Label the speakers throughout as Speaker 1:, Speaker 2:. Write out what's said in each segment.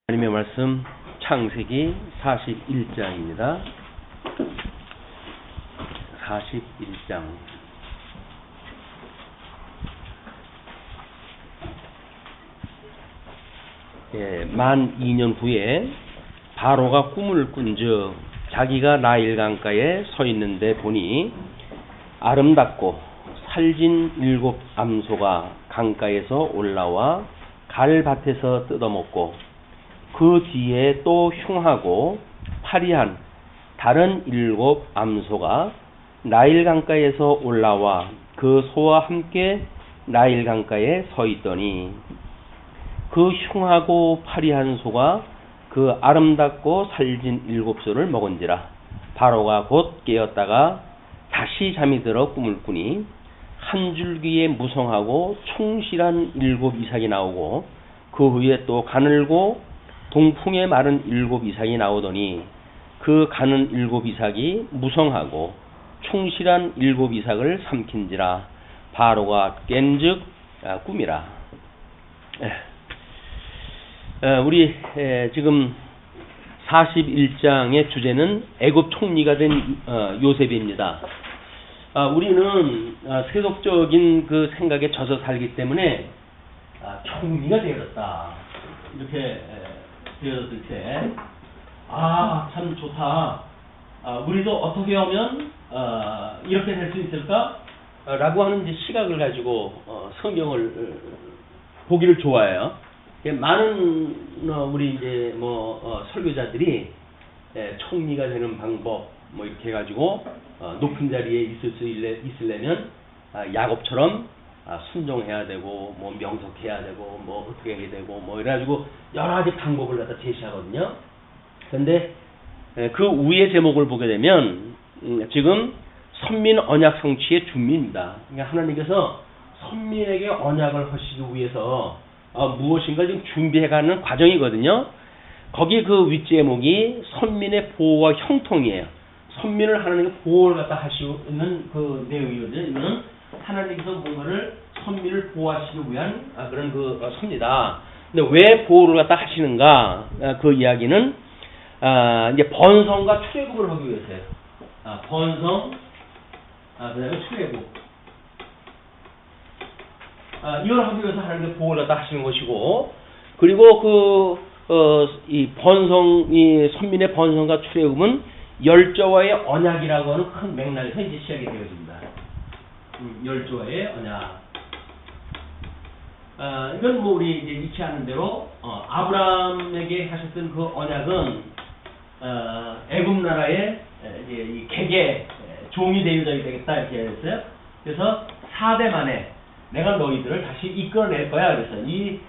Speaker 1: 하나님의 말씀 창세기 41장입니다. 41장. 만 2년 후에 바로가 꿈을 꾼즉 자기가 나일 강가에 서 있는데 보니 아름답고 살진 7 암소가 강가에서 올라와 갈밭에서 뜯어먹고 그 뒤에 또 흉하고 파리한 다른 7 암소가 나일 강가에서 올라와 그 소와 함께 나일 강가에 서 있더니 그 흉하고 파리한 소가 그 아름답고 살진 7소를 먹은지라. 바로가 곧 깨었다가 다시 잠이 들어 꿈을 꾸니 한 줄기에 무성하고 충실한 7 이삭이 나오고 그 후에 또 가늘고 동풍에 마른 7 이삭이 나오더니 그 가는 7 이삭이 무성하고 충실한 7 이삭을 삼킨지라. 바로가 깬즉 꿈이라. 우리 지금 41장의 주제는 애굽 총리가 된 요셉입니다. 우리는 세속적인 그 생각에 젖어 살기 때문에 총리가 되었다 이렇게 되었을 때 참 좋다. 우리도 어떻게 하면 이렇게 될 수 있을까? 라고 하는 이제 시각을 가지고 성경을 보기를 좋아해요. 많은 우리 이제 설교자들이 총리가 되는 방법 이렇게 해가지고 높은 자리에 있으려면 야곱처럼 순종해야 되고 명석해야 되고 어떻게 해야 되고 이래가지고 여러 가지 방법을 갖다 제시하거든요. 그런데 그 위의 제목을 보게 되면 지금 선민 언약 성취의 준비입니다. 그러니까 하나님께서 선민에게 언약을 하시기 위해서 무엇인가 지금 준비해가는 과정이거든요. 거기 그 윗제목이 선민의 보호와 형통이에요. 선민을 하나님께 보호를 갖다 하시는 그 내용이거든요. 이거는 하나님께서 뭔가를 선민을 보호하시기 위한 그런 그 섭니다. 근데 왜 보호를 갖다 하시는가? 그 이야기는 이제 번성과 출애굽을 하기 위해서요. 번성, 그다음에 출애굽. 이걸 하기 위해서 하나님께서 보호를 갖다 하시는 것이고, 그리고 이 번성, 이 선민의 번성과 출애굽은 열조와의 언약이라고 하는 큰 맥락에서 이제 시작이 되어집니다. 열조와의 언약. 이건 우리 이제 익히 아는 대로 아브라함에게 하셨던 그 언약은 애굽 나라의 이제 이 객의 종이 되겠다 이렇게 했어요. 그래서 4대 만에 내가 너희들을 다시 이끌어낼 거야. 그래서 이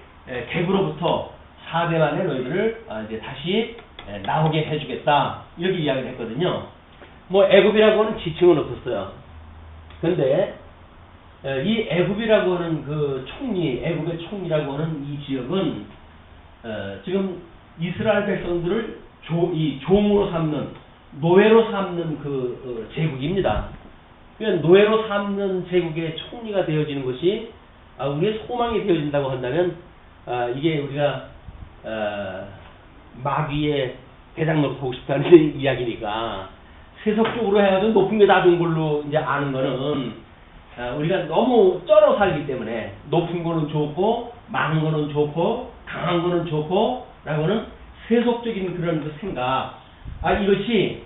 Speaker 1: 객으로부터 4대 만에 너희들을 이제 다시 나오게 해주겠다 이렇게 이야기를 했거든요. 애굽이라고 하는 지칭은 없었어요. 근데 이 애굽이라고 하는 그 총리, 애굽의 총리라고 하는 이 지역은 지금 이스라엘 백성들을 종으로 삼는, 노예로 삼는 그 제국입니다. 그러니까 노예로 삼는 제국의 총리가 되어지는 것이 우리의 소망이 되어진다고 한다면 이게 우리가 마귀의 대장로 보고 싶다는 이야기니까 세속적으로 해가지고 높은 게 다 좋은 걸로 이제 아는 거는 우리가 너무 쩔어 살기 때문에 높은 거는 좋고 많은 거는 좋고 강한 거는 좋고 라고는 세속적인 그런 그 생각 이것이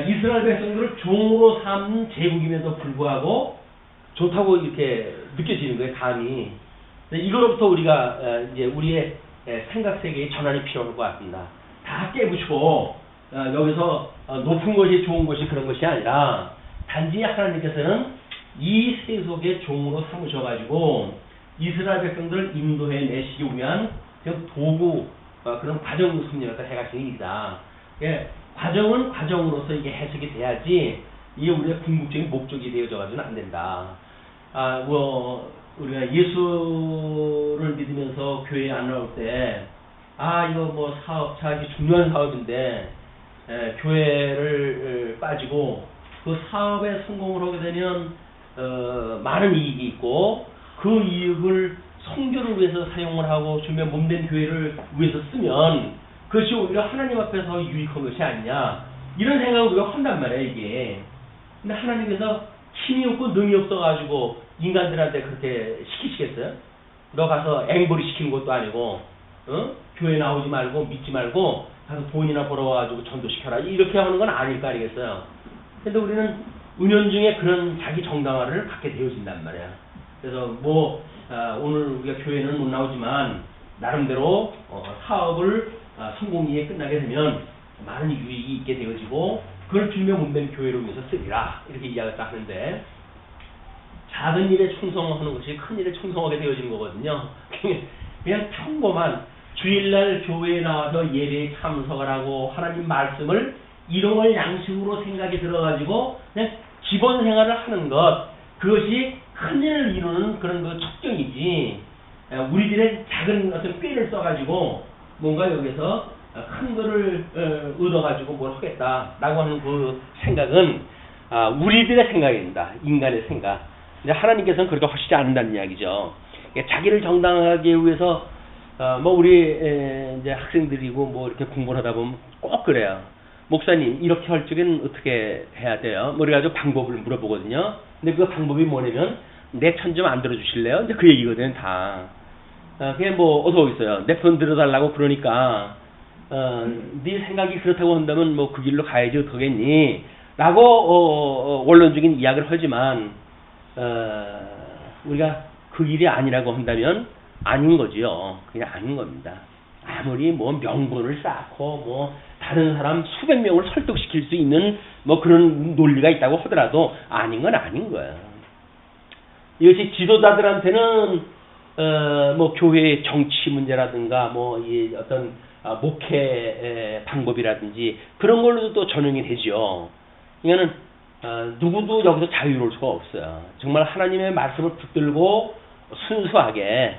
Speaker 1: 이스라엘 백성들을 종으로 삼는 제국임에도 불구하고 좋다고 이렇게 느껴지는 거예요. 감이. 이거로부터 우리가 이제 우리의 생각 세계의 전환이 필요할 것 같습니다. 다 깨부시고 여기서 높은 것이 좋은 것이 그런 것이 아니라 단지 하나님께서는 이 세속의 종으로 삼으셔가지고 이스라엘 백성들을 인도해 내시기 위한 그런 도구 그런 과정 섭리를 해가시는 일이다. 과정은 과정으로서 이게 해석이 돼야지 이게 우리의 궁극적인 목적이 되어져가지고는 안 된다. 우리가 예수를 믿으면서 교회에 안 나올 때 이거 사업차 이게 중요한 사업인데 교회를 빠지고 그 사업에 성공을 하게 되면 많은 이익이 있고 그 이익을 성교를 위해서 사용을 하고 주님의 몸된 교회를 위해서 쓰면 그것이 오히려 하나님 앞에서 유익한 것이 아니냐 이런 생각을 우리가 한단 말이야 이게. 근데 하나님께서 힘이 없고 능이 없어가지고 인간들한테 그렇게 시키시겠어요? 너 가서 앵벌이 시키는 것도 아니고 교회 나오지 말고 믿지 말고 가서 돈이나 벌어와가지고 전도시켜라 이렇게 하는 건 아닐 거 아니겠어요? 근데 우리는 은연중에 그런 자기 정당화를 갖게 되어진단 말이야. 그래서 오늘 우리가 교회는 못 나오지만 나름대로 사업을 성공리에 끝나게 되면 많은 유익이 있게 되어지고 그걸 주님의 몸된 교회로 위해서 쓰리라 이렇게 이야기를 하는데 작은 일에 충성하는 것이 큰 일에 충성하게 되어지는 거거든요. 그냥 평범한 주일날 교회에 나와서 예배에 참석을 하고 하나님 말씀을 일용할 양식으로 생각이 들어가지고 그냥 기본 생활을 하는 것 그것이 큰 일을 이루는 그런 그 척정이지 우리들의 작은 어떤 꾀를 써가지고 뭔가 여기서 큰 거를 얻어가지고 뭘 하겠다라고 하는 그 생각은 우리들의 생각입니다. 인간의 생각. 근데 하나님께서는 그렇게 하시지 않는다는 이야기죠. 자기를 정당하게 위해서 우리 이제 학생들이고 뭐 이렇게 공부를 하다 보면 꼭 그래요. 목사님 이렇게 할 적엔 어떻게 해야 돼요? 그래가지고 방법을 물어보거든요. 근데 그 방법이 뭐냐면 내 편 좀 안 들어주실래요? 이제 그 얘기거든 다. 그게 뭐 어서 오겠어요. 내 편 들어달라고 그러니까 네 생각이 그렇다고 한다면 뭐 그 길로 가야지 어떡하겠니? 라고 원론적인 이야기를 하지만 우리가 그 길이 아니라고 한다면 아닌 거지요. 그냥 아닌 겁니다. 아무리 뭐 명분을 쌓고 뭐 다른 사람 수백 명을 설득시킬 수 있는 뭐 그런 논리가 있다고 하더라도 아닌 건 아닌 거야. 이것이 지도자들한테는 뭐 교회의 정치 문제라든가 뭐 이 어떤 목회 방법이라든지 그런 걸로도 또 전용이 되죠. 이거는 누구도 여기서 자유로울 수가 없어요. 정말 하나님의 말씀을 붙들고 순수하게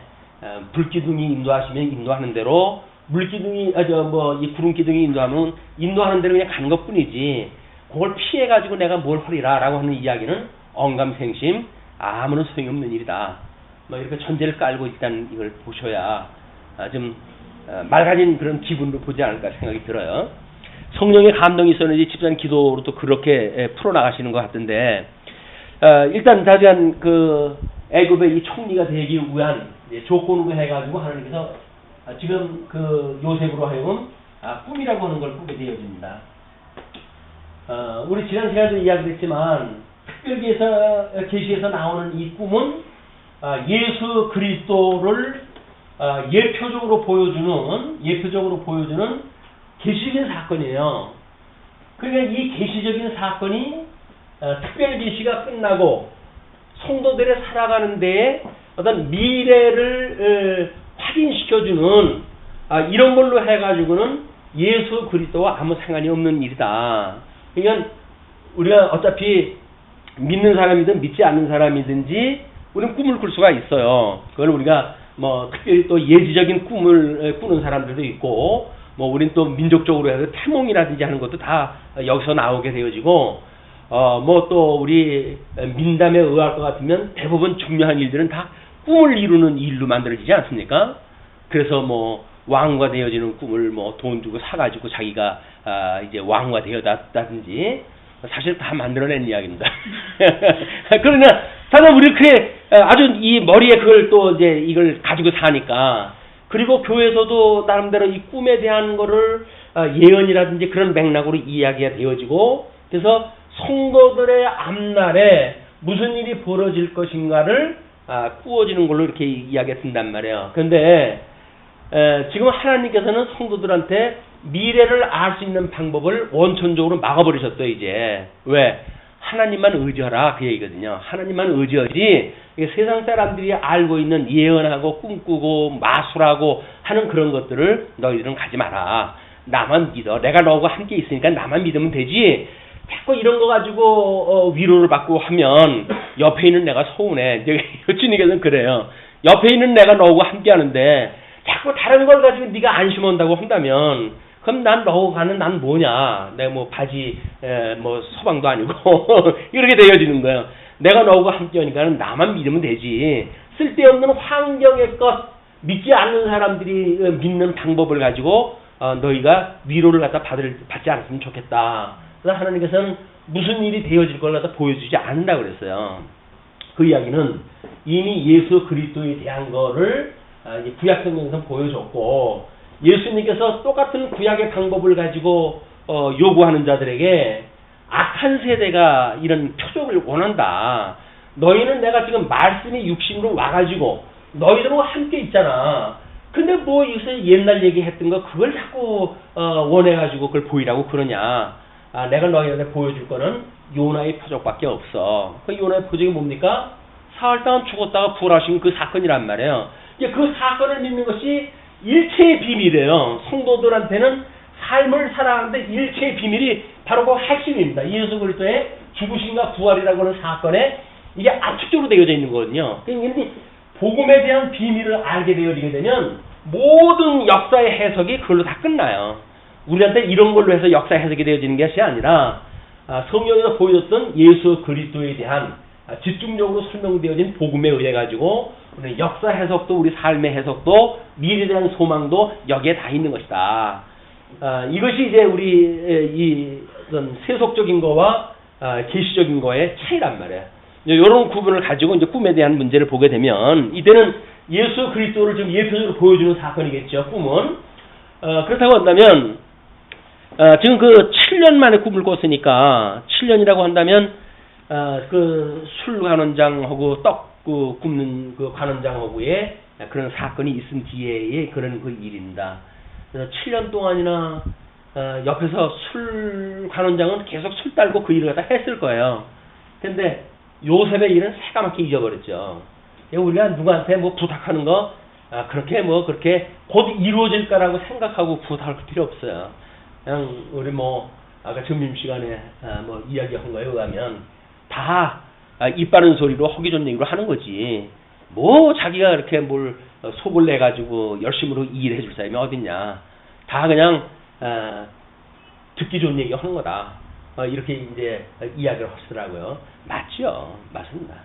Speaker 1: 불기둥이 인도하시면 인도하는 대로 물기둥이 이 구름기둥이 인도하면 인도하는 대로 그냥 가는 것뿐이지 그걸 피해 가지고 내가 뭘 하리라라고 하는 이야기는 언감생심 아무런 소용이 없는 일이다. 뭐 이렇게 전제를 깔고 일단 이걸 보셔야 좀 맑아진 그런 기분으로 보지 않을까 생각이 들어요. 성령의 감동이 있었는지 집단 기도로 또 그렇게 풀어나가시는 것 같은데 일단 자세한 그 애굽의 이 총리가 되기 위한 조건으로 해가지고 하나님께서 지금 그 요셉으로 하여금 꿈이라고 하는 걸 꾸게 되어집니다. 우리 지난 시간에도 이야기했지만 특별기에서 계시에서 나오는 이 꿈은 예수 그리스도를 예표적으로 보여주는 계시적인 사건이에요. 그러니까 이 계시적인 사건이 특별 계시가 끝나고 성도들의 살아가는 데에 어떤 미래를 확인시켜주는 이런 걸로 해가지고는 예수 그리스도와 아무 상관이 없는 일이다. 그러니까 우리가 어차피 믿는 사람이든 믿지 않는 사람이든지 우리는 꿈을 꿀 수가 있어요. 그걸 우리가 뭐 특별히 또 예지적인 꿈을 꾸는 사람들도 있고 뭐 우린 또 민족적으로 해서 태몽이라든지 하는 것도 다 여기서 나오게 되어지고 뭐 또 우리 민담에 의할 것 같으면 대부분 중요한 일들은 다 꿈을 이루는 일로 만들어지지 않습니까? 그래서 뭐 왕과 되어지는 꿈을 뭐 돈 주고 사가지고 자기가 이제 왕과 되어다든지 사실 다 만들어낸 이야기입니다. 그러나 다만 우리 그래 아주 이 머리에 그걸 또 이제 이걸 가지고 사니까 그리고 교회에서도 나름대로 이 꿈에 대한 거를 예언이라든지 그런 맥락으로 이야기가 되어지고 그래서 성도들의 앞날에 무슨 일이 벌어질 것인가를 꾸어지는 걸로 이렇게 이야기가 된단 말이에요. 그런데 지금 하나님께서는 성도들한테 미래를 알 수 있는 방법을 원천적으로 막아버리셨어요. 이제 왜? 하나님만 의지하라 그 얘기거든요. 하나님만 의지하지 세상 사람들이 알고 있는 예언하고 꿈꾸고 마술하고 하는 그런 것들을 너희들은 가지 마라. 나만 믿어. 내가 너하고 함께 있으니까 나만 믿으면 되지. 자꾸 이런 거 가지고 위로를 받고 하면 옆에 있는 내가 서운해. 주님께서는 그래요. 옆에 있는 내가 너하고 함께 하는데 자꾸 다른 걸 가지고 네가 안심한다고 한다면 그럼 난 너하고 가는 난 뭐냐. 내가 뭐 바지 뭐 서방도 아니고 이렇게 되어지는 거예요. 내가 너하고 함께 하니까 나만 믿으면 되지. 쓸데없는 환경의 것, 믿지 않는 사람들이 믿는 방법을 가지고 너희가 위로를 받지 않았으면 좋겠다. 그래서 하나님께서는 무슨 일이 되어질 걸 갖다 보여주지 않는다고 그랬어요. 그 이야기는 이미 예수 그리스도에 대한 거를 구약 성경에서 보여줬고, 예수님께서 똑같은 구약의 방법을 가지고 요구하는 자들에게 악한 세대가 이런 표적을 원한다. 너희는 내가 지금 말씀이 육신으로 와가지고 너희들하고 함께 있잖아. 근데 뭐 요새 옛날 얘기했던 거 그걸 자꾸 원해가지고 그걸 보이라고 그러냐. 내가 너희한테 보여줄 거는 요나의 표적밖에 없어. 그 요나의 표적이 뭡니까? 사흘 동안 죽었다가 부활하신 그 사건이란 말이에요. 그 사건을 믿는 것이 일체의 비밀이에요. 성도들한테는 삶을 살아가는데 일체의 비밀이 바로 그 핵심입니다. 예수 그리스도의 죽으심과 부활이라고 하는 사건에 이게 압축적으로 되어져 있는 거거든요. 그러니까 복음에 대한 비밀을 알게 되어지게 되면 모든 역사의 해석이 그걸로 다 끝나요. 우리한테 이런 걸로 해서 역사 해석이 되어지는 것이 아니라 성경에서 보여줬던 예수 그리스도에 대한 집중적으로 설명되어진 복음에 의해 가지고 우리 역사 해석도 우리 삶의 해석도 미래에 대한 소망도 여기에 다 있는 것이다. 이것이 이제 우리 이 세속적인 거와 계시적인 거의 차이란 말이에요. 이런 구분을 가지고 이제 꿈에 대한 문제를 보게 되면 이때는 예수 그리스도를 좀 예표적으로 보여주는 사건이겠죠. 꿈은 그렇다고 한다면 지금 그 7년 만에 꿈을 꿨으니까 7년이라고 한다면 그 술 관원장하고 떡 굽는 그 관원장하고의 그런 사건이 있은 뒤에의 그런 그 일입니다. 그래서 7년 동안이나 옆에서 술 관원장은 계속 술 딸고 그 일을 갖다 했을 거예요. 근데 요셉의 일은 새까맣게 잊어버렸죠. 우리가 누구한테 뭐 부탁하는 거 그렇게 곧 이루어질까라고 생각하고 부탁할 필요 없어요. 그냥 우리 뭐 아까 점심시간에 뭐 이야기한 거에 의하면 다 입 바른 소리로 허기 좋은 얘기로 하는 거지. 뭐 자기가 그렇게 뭘 속을 내 가지고 열심으로 일해 줄 사람이 어딨냐. 다 그냥 듣기 좋은 얘기 하는 거다. 이렇게 이제 이야기를 하시더라고요. 맞죠? 맞습니다.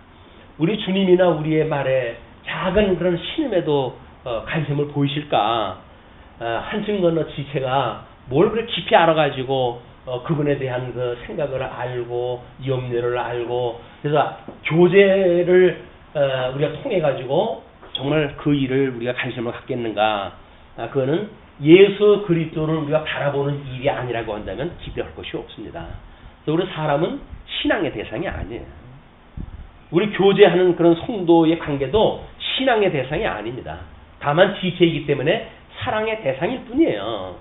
Speaker 1: 우리 주님이나 우리의 말에 작은 그런 신음에도 관심을 보이실까? 한층 건너 지체가 뭘 그렇게 깊이 알아가지고 그분에 대한 그 생각을 알고 염려를 알고 그래서 교제를 우리가 통해 가지고 정말 그 일을 우리가 관심을 갖겠는가? 그거는 예수 그리스도를 우리가 바라보는 일이 아니라고 한다면 기대할 것이 없습니다. 우리 사람은 신앙의 대상이 아니에요. 우리 교제하는 그런 성도의 관계도 신앙의 대상이 아닙니다. 다만 지체이기 때문에 사랑의 대상일 뿐이에요.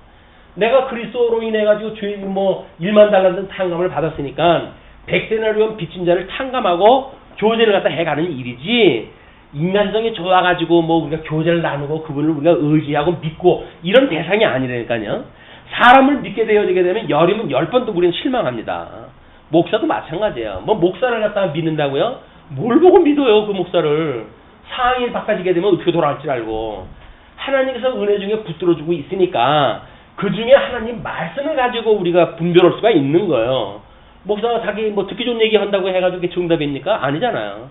Speaker 1: 내가 그리스도로 인해 가지고 죄인 뭐 1만 달란트 탕감을 받았으니까 100데나리온 빚진 자를 탕감하고 교제를 갖다 해가는 일이지, 인간성이 좋아가지고 뭐 우리가 교제를 나누고 그분을 우리가 의지하고 믿고 이런 대상이 아니라니까요. 사람을 믿게 되어지게 되면 열이면 10번도 우리는 실망합니다. 목사도 마찬가지예요. 뭐 목사를 갖다가 믿는다고요? 뭘 보고 믿어요, 그 목사를. 상황이 바꿔지게 되면 어떻게 돌아갈지 알고. 하나님께서 은혜 중에 붙들어주고 있으니까 그 중에 하나님 말씀을 가지고 우리가 분별할 수가 있는 거예요. 목사가 자기 뭐 듣기 좋은 얘기 한다고 해가지고 그게 정답입니까? 아니잖아요.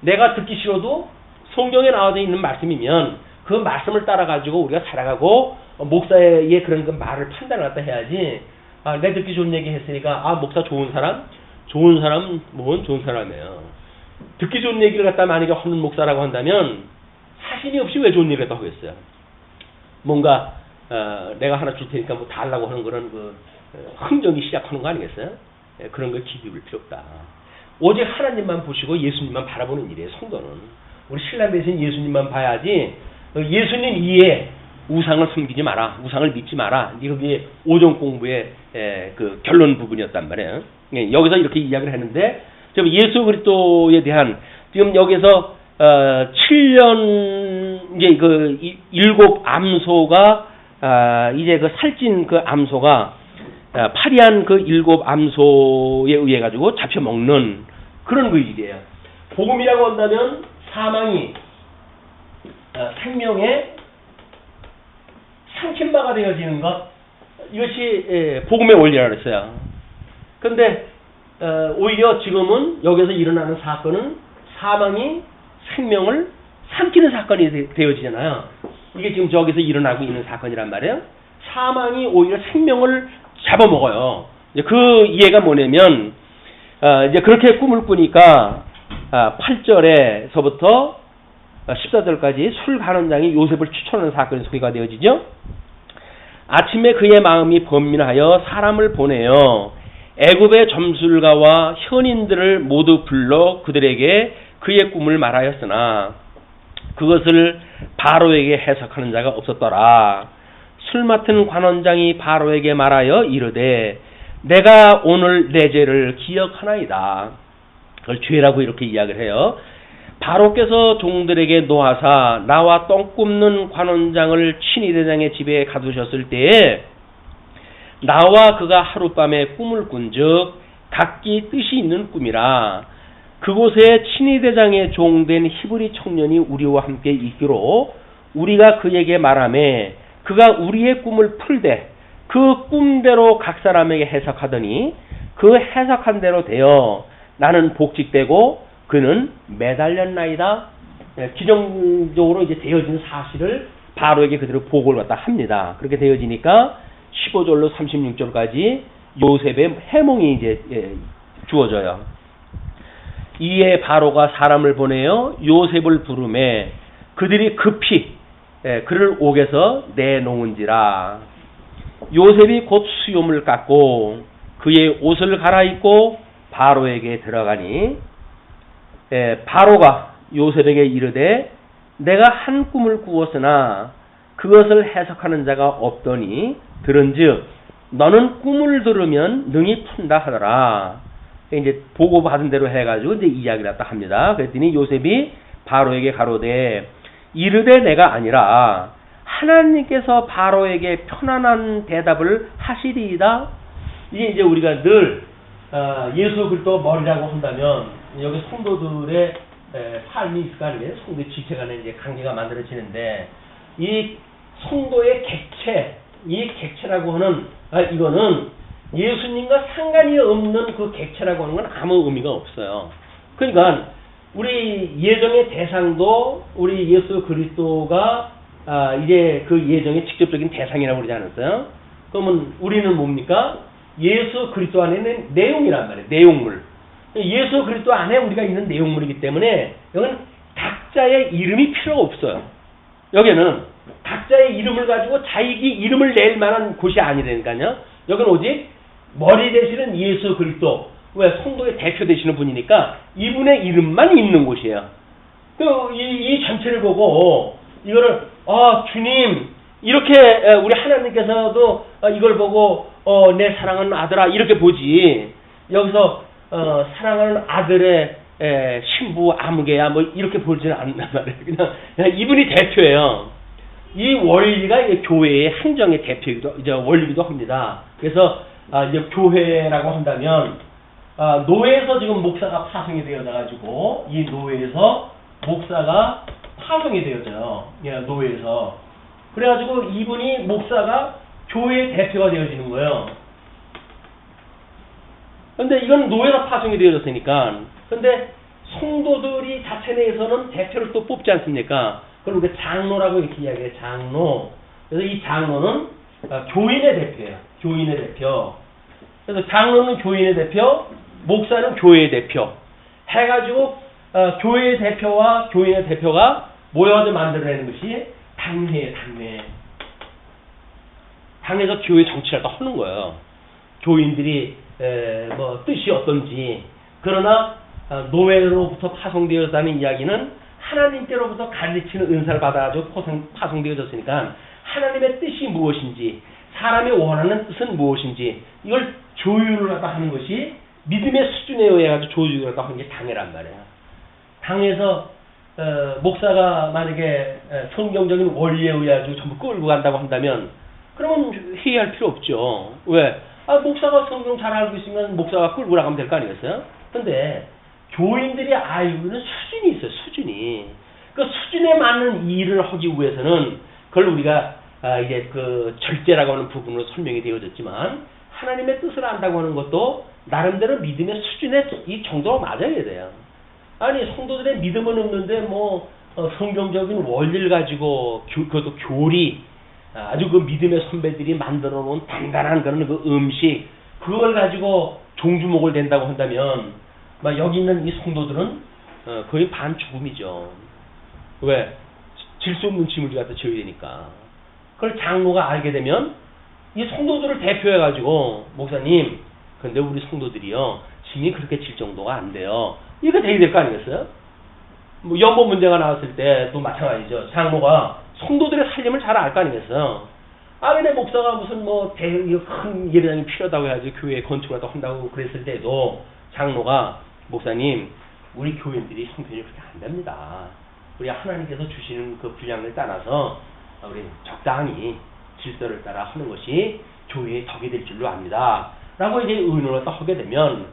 Speaker 1: 내가 듣기 싫어도 성경에 나와져 있는 말씀이면 그 말씀을 따라가지고 우리가 살아가고 목사의 그런 그 말을 판단을 갖다 해야지. 내 듣기 좋은 얘기 했으니까 목사 좋은 사람? 좋은 사람은 뭔 좋은 사람이에요. 듣기 좋은 얘기를 갖다 만약에 하는 목사라고 한다면 사심이 없이 왜 좋은 얘기를 갖다 하겠어요. 뭔가 내가 하나 줄 테니까 뭐 달라고 하는 그런 그 흥정이 시작하는 거 아니겠어요? 그런 걸 기대할 필요 없다. 오직 하나님만 보시고 예수님만 바라보는 일이에요. 성도는 우리 신랑 대신 예수님만 봐야지. 예수님 이외에 우상을 섬기지 마라, 우상을 믿지 마라. 이게 오전 공부의 그 결론 부분이었단 말이에요. 여기서 이렇게 이야기를 했는데 지금 예수 그리스도에 대한 지금 여기서 7년 이제 그 7 암소가 이제 그 살찐 그 암소가 파리한 그 7 암소에 의해 가지고 잡혀 먹는 그런 그 일이에요. 복음이라고 한다면 사망이 생명의 삼킨바가 되어지는 것, 이것이 복음의 원리라고 했어요. 그런데 오히려 지금은 여기서 일어나는 사건은 사망이 생명을 삼키는 사건이 되어지잖아요. 이게 지금 저기서 일어나고 있는 사건이란 말이에요. 사망이 오히려 생명을 잡아먹어요. 그 이해가 뭐냐면 이제 그렇게 꿈을 꾸니까 8절에서부터 14절까지 술 간원장이 요셉을 추천하는 사건이 소개가 되어지죠. 아침에 그의 마음이 번민하여 사람을 보내어 애굽의 점술가와 현인들을 모두 불러 그들에게 그의 꿈을 말하였으나 그것을 바로에게 해석하는 자가 없었더라. 술 맡은 관원장이 바로에게 말하여 이르되 내가 오늘 내 죄를 기억하나이다. 그걸 죄라고 이렇게 이야기를 해요. 바로께서 종들에게 노하사 나와 똥 굽는 관원장을 친위대장의 집에 가두셨을 때에 나와 그가 하룻밤에 꿈을 꾼즉 각기 뜻이 있는 꿈이라. 그곳에 친위대장의 종된 히브리 청년이 우리와 함께 있기로 우리가 그에게 말하매 그가 우리의 꿈을 풀되 그 꿈대로 각 사람에게 해석하더니 그 해석한 대로 되어 나는 복직되고 그는 매달렸나이다. 기정적으로 이제 되어진 사실을 바로에게 그대로 보고를 갖다 합니다. 그렇게 되어지니까 15절로 36절까지 요셉의 해몽이 이제 주어져요. 이에 바로가 사람을 보내어 요셉을 부르매 그들이 급히 그를 옥에서 내놓은지라. 요셉이 곧 수염을 깎고 그의 옷을 갈아입고 바로에게 들어가니 바로가 요셉에게 이르되 내가 한 꿈을 꾸었으나 그것을 해석하는 자가 없더니 들은즉 너는 꿈을 들으면 능히 푼다 하더라. 이제 보고받은 대로 해가지고 이제 이야기를 갖다 합니다. 그랬더니 요셉이 바로에게 가로되 이르되 내가 아니라 하나님께서 바로에게 편안한 대답을 하시리이다. 이게 이제 우리가 늘 예수 그리스도 머리라고 한다면 여기 성도들의 삶이 있을 거 아니에요. 성도의 지체 간에 이제 관계가 만들어지는데 이 성도의 객체, 이 객체라고 하는 이거는 예수님과 상관이 없는 그 객체라고 하는 건 아무 의미가 없어요. 그러니까 우리 예정의 대상도 우리 예수 그리스도가 이제 그 예정의 직접적인 대상이라고 그러지 않았어요? 그러면 우리는 뭡니까? 예수 그리스도 안에 있는 내용이란 말이에요. 내용물. 예수 그리스도 안에 우리가 있는 내용물이기 때문에 여기는 각자의 이름이 필요가 없어요. 여기는 각자의 이름을 가지고 자기 이름을 낼 만한 곳이 아니라니까요. 여기는 오직 머리 되시는 예수 그리스도, 왜 성도의 대표 되시는 분이니까 이분의 이름만 있는 곳이에요. 이 전체를 보고 이거를 주님 이렇게 우리 하나님께서도 이걸 보고 내 사랑하는 아들아 이렇게 보지, 여기서 사랑하는 아들의 신부 아무개야 뭐 이렇게 보지는 않는단 말이에요. 그냥 이분이 대표예요. 이 원리가 이제 교회의 행정의 대표이기도 이제 원리기도 합니다. 그래서 이제 교회라고 한다면 노예에서 지금 목사가 파송이 되어져 가지고 이 노예에서 목사가 파송이 되어져요. 노예에서. 그래가지고 이분이 목사가 교회의 대표가 되어지는 거예요. 근데 이건 노예가 파송이 되어졌으니까. 근데 성도들이 자체 내에서는 대표를 또 뽑지 않습니까? 그걸 우리가 장로라고 이렇게 이야기해요. 장로. 그래서 이 장로는 교인의 대표예요. 교인의 대표. 그래서 장로는 교인의 대표, 목사는 교회의 대표. 해가지고 교회의 대표와 교인의 대표가 모여서 만들어내는 것이 당회예요. 당회. 당에서 교회 정치를 또 하는 거예요. 교인들이 뭐 뜻이 어떤지. 그러나 노예로부터 파송되었다는 이야기는 하나님께로부터 가르치는 은사를 받아가지고 파송되어졌으니까 하나님의 뜻이 무엇인지, 사람이 원하는 뜻은 무엇인지 이걸 조율을 하는 것이 믿음의 수준에 의해가지고 조율을 하는 게 당회란 말이에요. 당에서 목사가 만약에 성경적인 원리에 의해가지고 전부 끌고 간다고 한다면 그러면 회의할 필요 없죠. 왜? 목사가 성경 잘 알고 있으면 목사가 끌고 나가면 될 거 아니겠어요? 근데 교인들이 알고 있는 수준이 있어요. 수준이. 그 수준에 맞는 일을 하기 위해서는 그걸 우리가 이제 그 절제라고 하는 부분으로 설명이 되어졌지만 하나님의 뜻을 안다고 하는 것도 나름대로 믿음의 수준에 이 정도가 맞아야 돼요. 아니 성도들의 믿음은 없는데 뭐 성경적인 원리를 가지고 그것도 교리 아주 그 믿음의 선배들이 만들어 놓은 단단한 그런 그 음식 그걸 가지고 종주목을 댄다고 한다면 막 여기 있는 이 성도들은 거의 반 죽음이죠. 왜? 질 수 없는 짐을 갖다 져야 되니까. 그걸 장로가 알게 되면 이 성도들을 대표해 가지고 목사님 근데 우리 성도들이요 짐이 그렇게 질 정도가 안 돼요. 이거 되게 될 거 아니겠어요? 뭐 연봉 문제가 나왔을 때도 마찬가지죠. 장로가 성도들의 살림을 잘 알 거 아니겠어요? 아 근데 목사가 무슨 뭐 큰 예배당이 필요하다고 해야지 교회 건축을 한다고 그랬을 때도 장로가 목사님 우리 교인들이 형편이 그렇게 안 됩니다. 우리 하나님께서 주시는 그 분량을 따라서 우리 적당히 질서를 따라 하는 것이 교회의 덕이 될 줄로 압니다. 라고 이제 의논을 또 하게 되면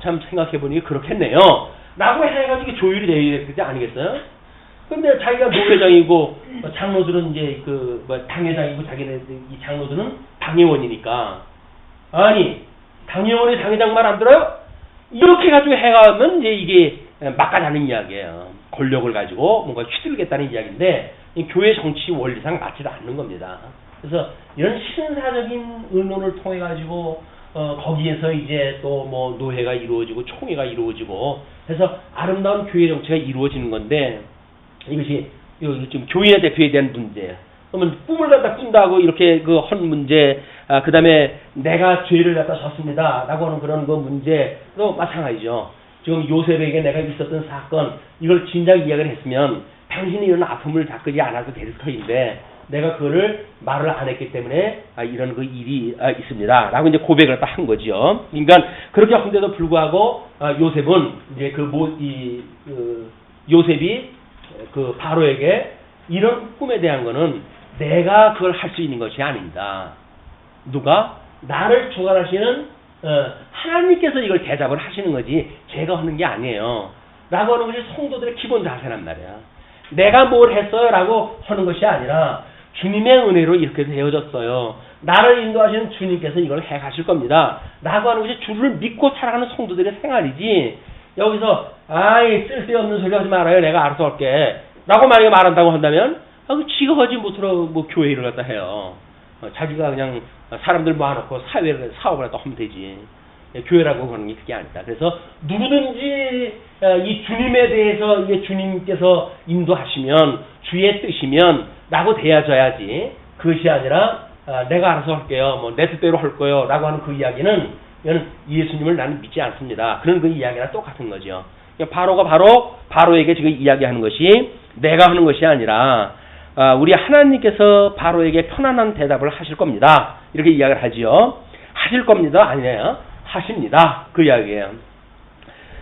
Speaker 1: 참 생각해보니 그렇겠네요. 라고 해가지고 조율이 되어야 될 게 아니겠어요? 근데 자기가 노회장이고 장로들은 이제 당회장이고 자기네 이 장로들은 당회원이니까 아니 당회원이 당회장 말 안 들어요? 이렇게 가지고 해가면 이제 이게 막가자는 이야기예요. 권력을 가지고 뭔가 휘둘겠다는 이야기인데 교회 정치 원리상 맞지도 않는 겁니다. 그래서 이런 신사적인 의논을 통해 가지고 거기에서 이제 또 뭐 노회가 이루어지고 총회가 이루어지고 해서 아름다운 교회 정치가 이루어지는 건데 이것이 지금 교인의 대표에 대한 문제예요. 그러면 꿈을 갖다 꾼다고 이렇게 헌 문제, 그 다음에 내가 죄를 갖다 졌습니다라고 하는 그런 그 문제도 마찬가지죠. 지금 요셉에게 내가 있었던 사건 이걸 진작 이야기를 했으면 당신이 이런 아픔을 겪지 않아도 될 터인데 내가 그거를 말을 안 했기 때문에 이런 그 일이 있습니다. 라고 이제 고백을 딱 한 거죠. 그러니까 그렇게 한데도 불구하고 요셉은 이제 요셉이 그 바로에게 이런 꿈에 대한 거는 내가 그걸 할 수 있는 것이 아닙니다. 누가? 나를 주관하시는 하나님께서 이걸 대답을 하시는 거지 제가 하는 게 아니에요. 라고 하는 것이 성도들의 기본 자세란 말이야. 내가 뭘 했어요? 라고 하는 것이 아니라 주님의 은혜로 이렇게 되어졌어요. 나를 인도하시는 주님께서 이걸 해 가실 겁니다. 라고 하는 것이 주를 믿고 살아가는 성도들의 생활이지 여기서 쓸데없는 소리 하지 말아요. 내가 알아서 할게. 라고 만약에 말한다고 한다면 지가 하지 못하러 교회 일을 갖다 해요. 자기가 그냥 사람들 모아놓고 사업을 갖다 하면 되지. 교회라고 하는 게 그게 아니다. 그래서 누구든지 이 주님에 대해서 이게 주님께서 인도하시면 주의 뜻이면 라고 되어져야지 그것이 아니라 내가 알아서 할게요. 뭐 내 뜻대로 할 거예요. 라고 하는 그 이야기는 이건 예수님을 나는 믿지 않습니다. 그런 그 이야기랑 똑같은 거죠. 바로가 바로에게 지금 이야기하는 것이 내가 하는 것이 아니라 우리 하나님께서 바로에게 편안한 대답을 하실 겁니다. 이렇게 이야기를 하지요. 하실 겁니다. 아니에요. 하십니다. 그 이야기예요.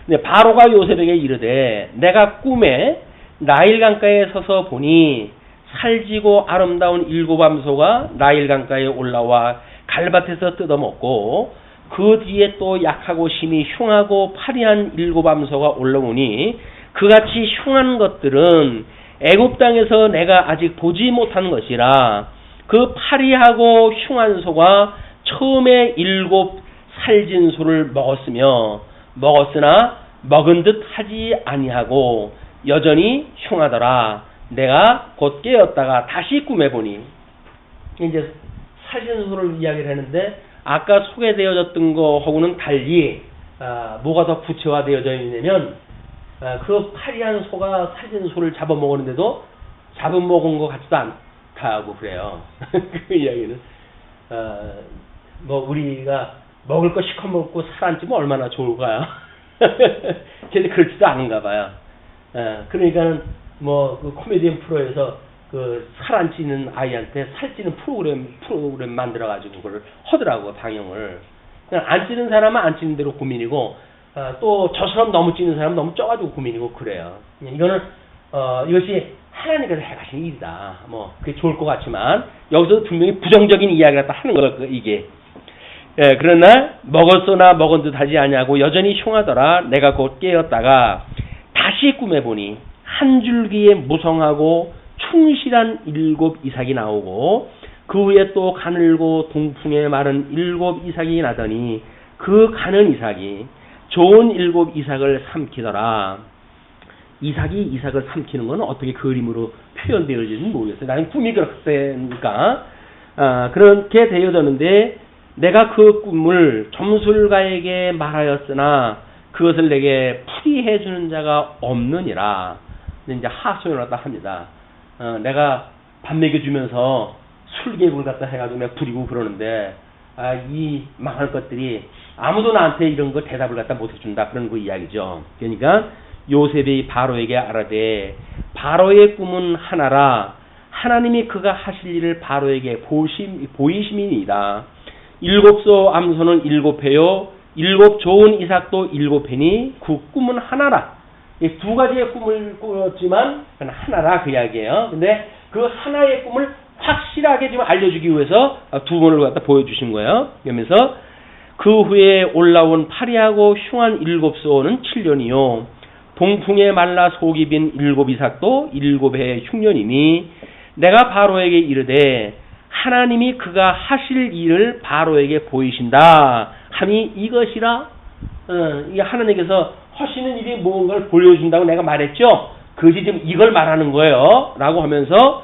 Speaker 1: 근데 바로가 요셉에게 이르되 내가 꿈에 나일 강가에 서서 보니 살지고 아름다운 일곱 암소가 나일 강가에 올라와 갈밭에서 뜯어먹고 그 뒤에 또 약하고 심히 흉하고 파리한 일곱 암소가 올라오니 그같이 흉한 것들은 애굽 땅에서 내가 아직 보지 못한 것이라 그 파리하고 흉한 소가 처음에 일곱 살진 소를 먹었으나 먹은 듯 하지 아니하고 여전히 흉하더라. 내가 곧 깨었다가 다시 꿈에 보니 이제 살진 소를 이야기를 했는데 아까 소개되어졌던 거하고는 달리 뭐가 더 구체화되어져 있냐면 그 파리한 소가 살진 소를 잡아먹었는데도 잡아먹은 것 같지도 않다고 그래요. 그 이야기는 뭐 우리가 먹을 거 시커 먹고 살 안 찌면 얼마나 좋을까요? 근데 그렇지도 않은가 봐요. 그러니까는 뭐 그 코미디언 프로에서 그 살 안 찌는 아이한테 살찌는 프로그램 만들어 가지고 그걸 하더라고 방영을. 그냥 안 찌는 사람은 안 찌는 대로 고민이고 또 저처럼 너무 찌는 사람은 너무 쪄가지고 고민이고 그래요. 이거는 이것이 하나님께서 해가신 일이다. 뭐 그게 좋을 것 같지만 여기서 분명히 부정적인 이야기를 하는 거예요. 이게. 그러나 먹었으나 먹은 듯 하지 아니하고 여전히 흉하더라. 내가 곧 깨었다가 다시 꿈에 보니 한 줄기에 무성하고 충실한 일곱 이삭이 나오고 그 후에 또 가늘고 동풍에 마른 일곱 이삭이 나더니 그 가는 이삭이 좋은 일곱 이삭을 삼키더라. 이삭을 삼키는 건 어떻게 그림으로 표현되어질지는 모르겠어요. 나는 꿈이 그렇다니까. 그렇게 되어졌는데 내가 그 꿈을 점술가에게 말하였으나 그것을 내게 풀이해 주는 자가 없느니라. 이제 하소연을 갖다 합니다. 내가 밥 먹여주면서 술객을 갖다 해가지고 내가 부리고 그러는데 이 망할 것들이 아무도 나한테 이런 거 대답을 갖다 못 해준다. 그런 그 이야기죠. 그러니까 요셉이 바로에게 알아되 바로의 꿈은 하나라. 하나님이 그가 하실 일을 바로에게 보이심이니이다. 7소 암소는 7회요 7 좋은 이삭도 7회니 그 꿈은 하나라. 이 두 가지의 꿈을 꾸었지만 하나라 그 이야기예요. 근데 그 하나의 꿈을 확실하게 지금 알려주기 위해서 두 번을 갖다 보여주신 거예요. 그러면서 그 후에 올라온 파리하고 흉한 7소는 7년이요 동풍에 말라 속이 빈 7 이삭도 7해 흉년이니 내가 바로에게 이르되 하나님이 그가 하실 일을 바로에게 보이신다 함이 이것이라. 이 하나님께서 하시는 일이 무언가를 보여준다고 내가 말했죠. 그것이 지금 이걸 말하는 거예요. 라고 하면서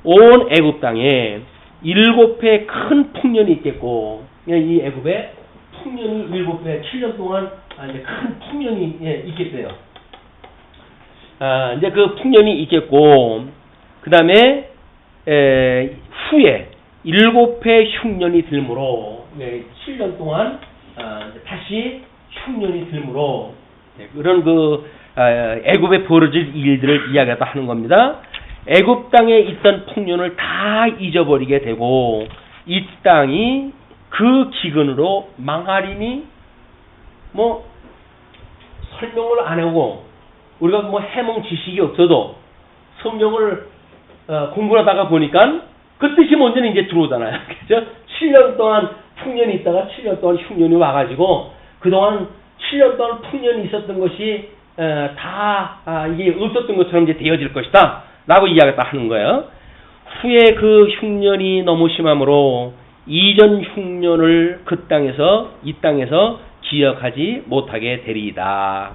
Speaker 1: 온 애굽 땅에 7회 큰 풍년이 있겠고, 이 애굽에 풍년이 7회 7년 동안 이제 큰 풍년이 있겠대요. 이제 그 풍년이 있겠고, 그 다음에 후에 7회 흉년이 들므로 7년 동안 다시 흉년이 들므로 그런 그 애굽에 벌어질 일들을 이야기하다 하는 겁니다. 애굽 땅에 있던 풍년을 다 잊어버리게 되고 이 땅이 그 기근으로 망하리니 뭐 설명을 안 하고 우리가 뭐 해몽 지식이 없어도 성경을 공부하다가 보니까 그 뜻이 먼저는 이제 들어오잖아요. 그죠? 7년 동안 풍년이 있다가 7년 동안 흉년이 와가지고 그동안 7년 동안 풍년이 있었던 것이 다 이게 없었던 것처럼 이제 되어질 것이다 라고 이야기했다 하는 거예요. 후에 그 흉년이 너무 심함으로 이전 흉년을 이 땅에서 기억하지 못하게 되리이다.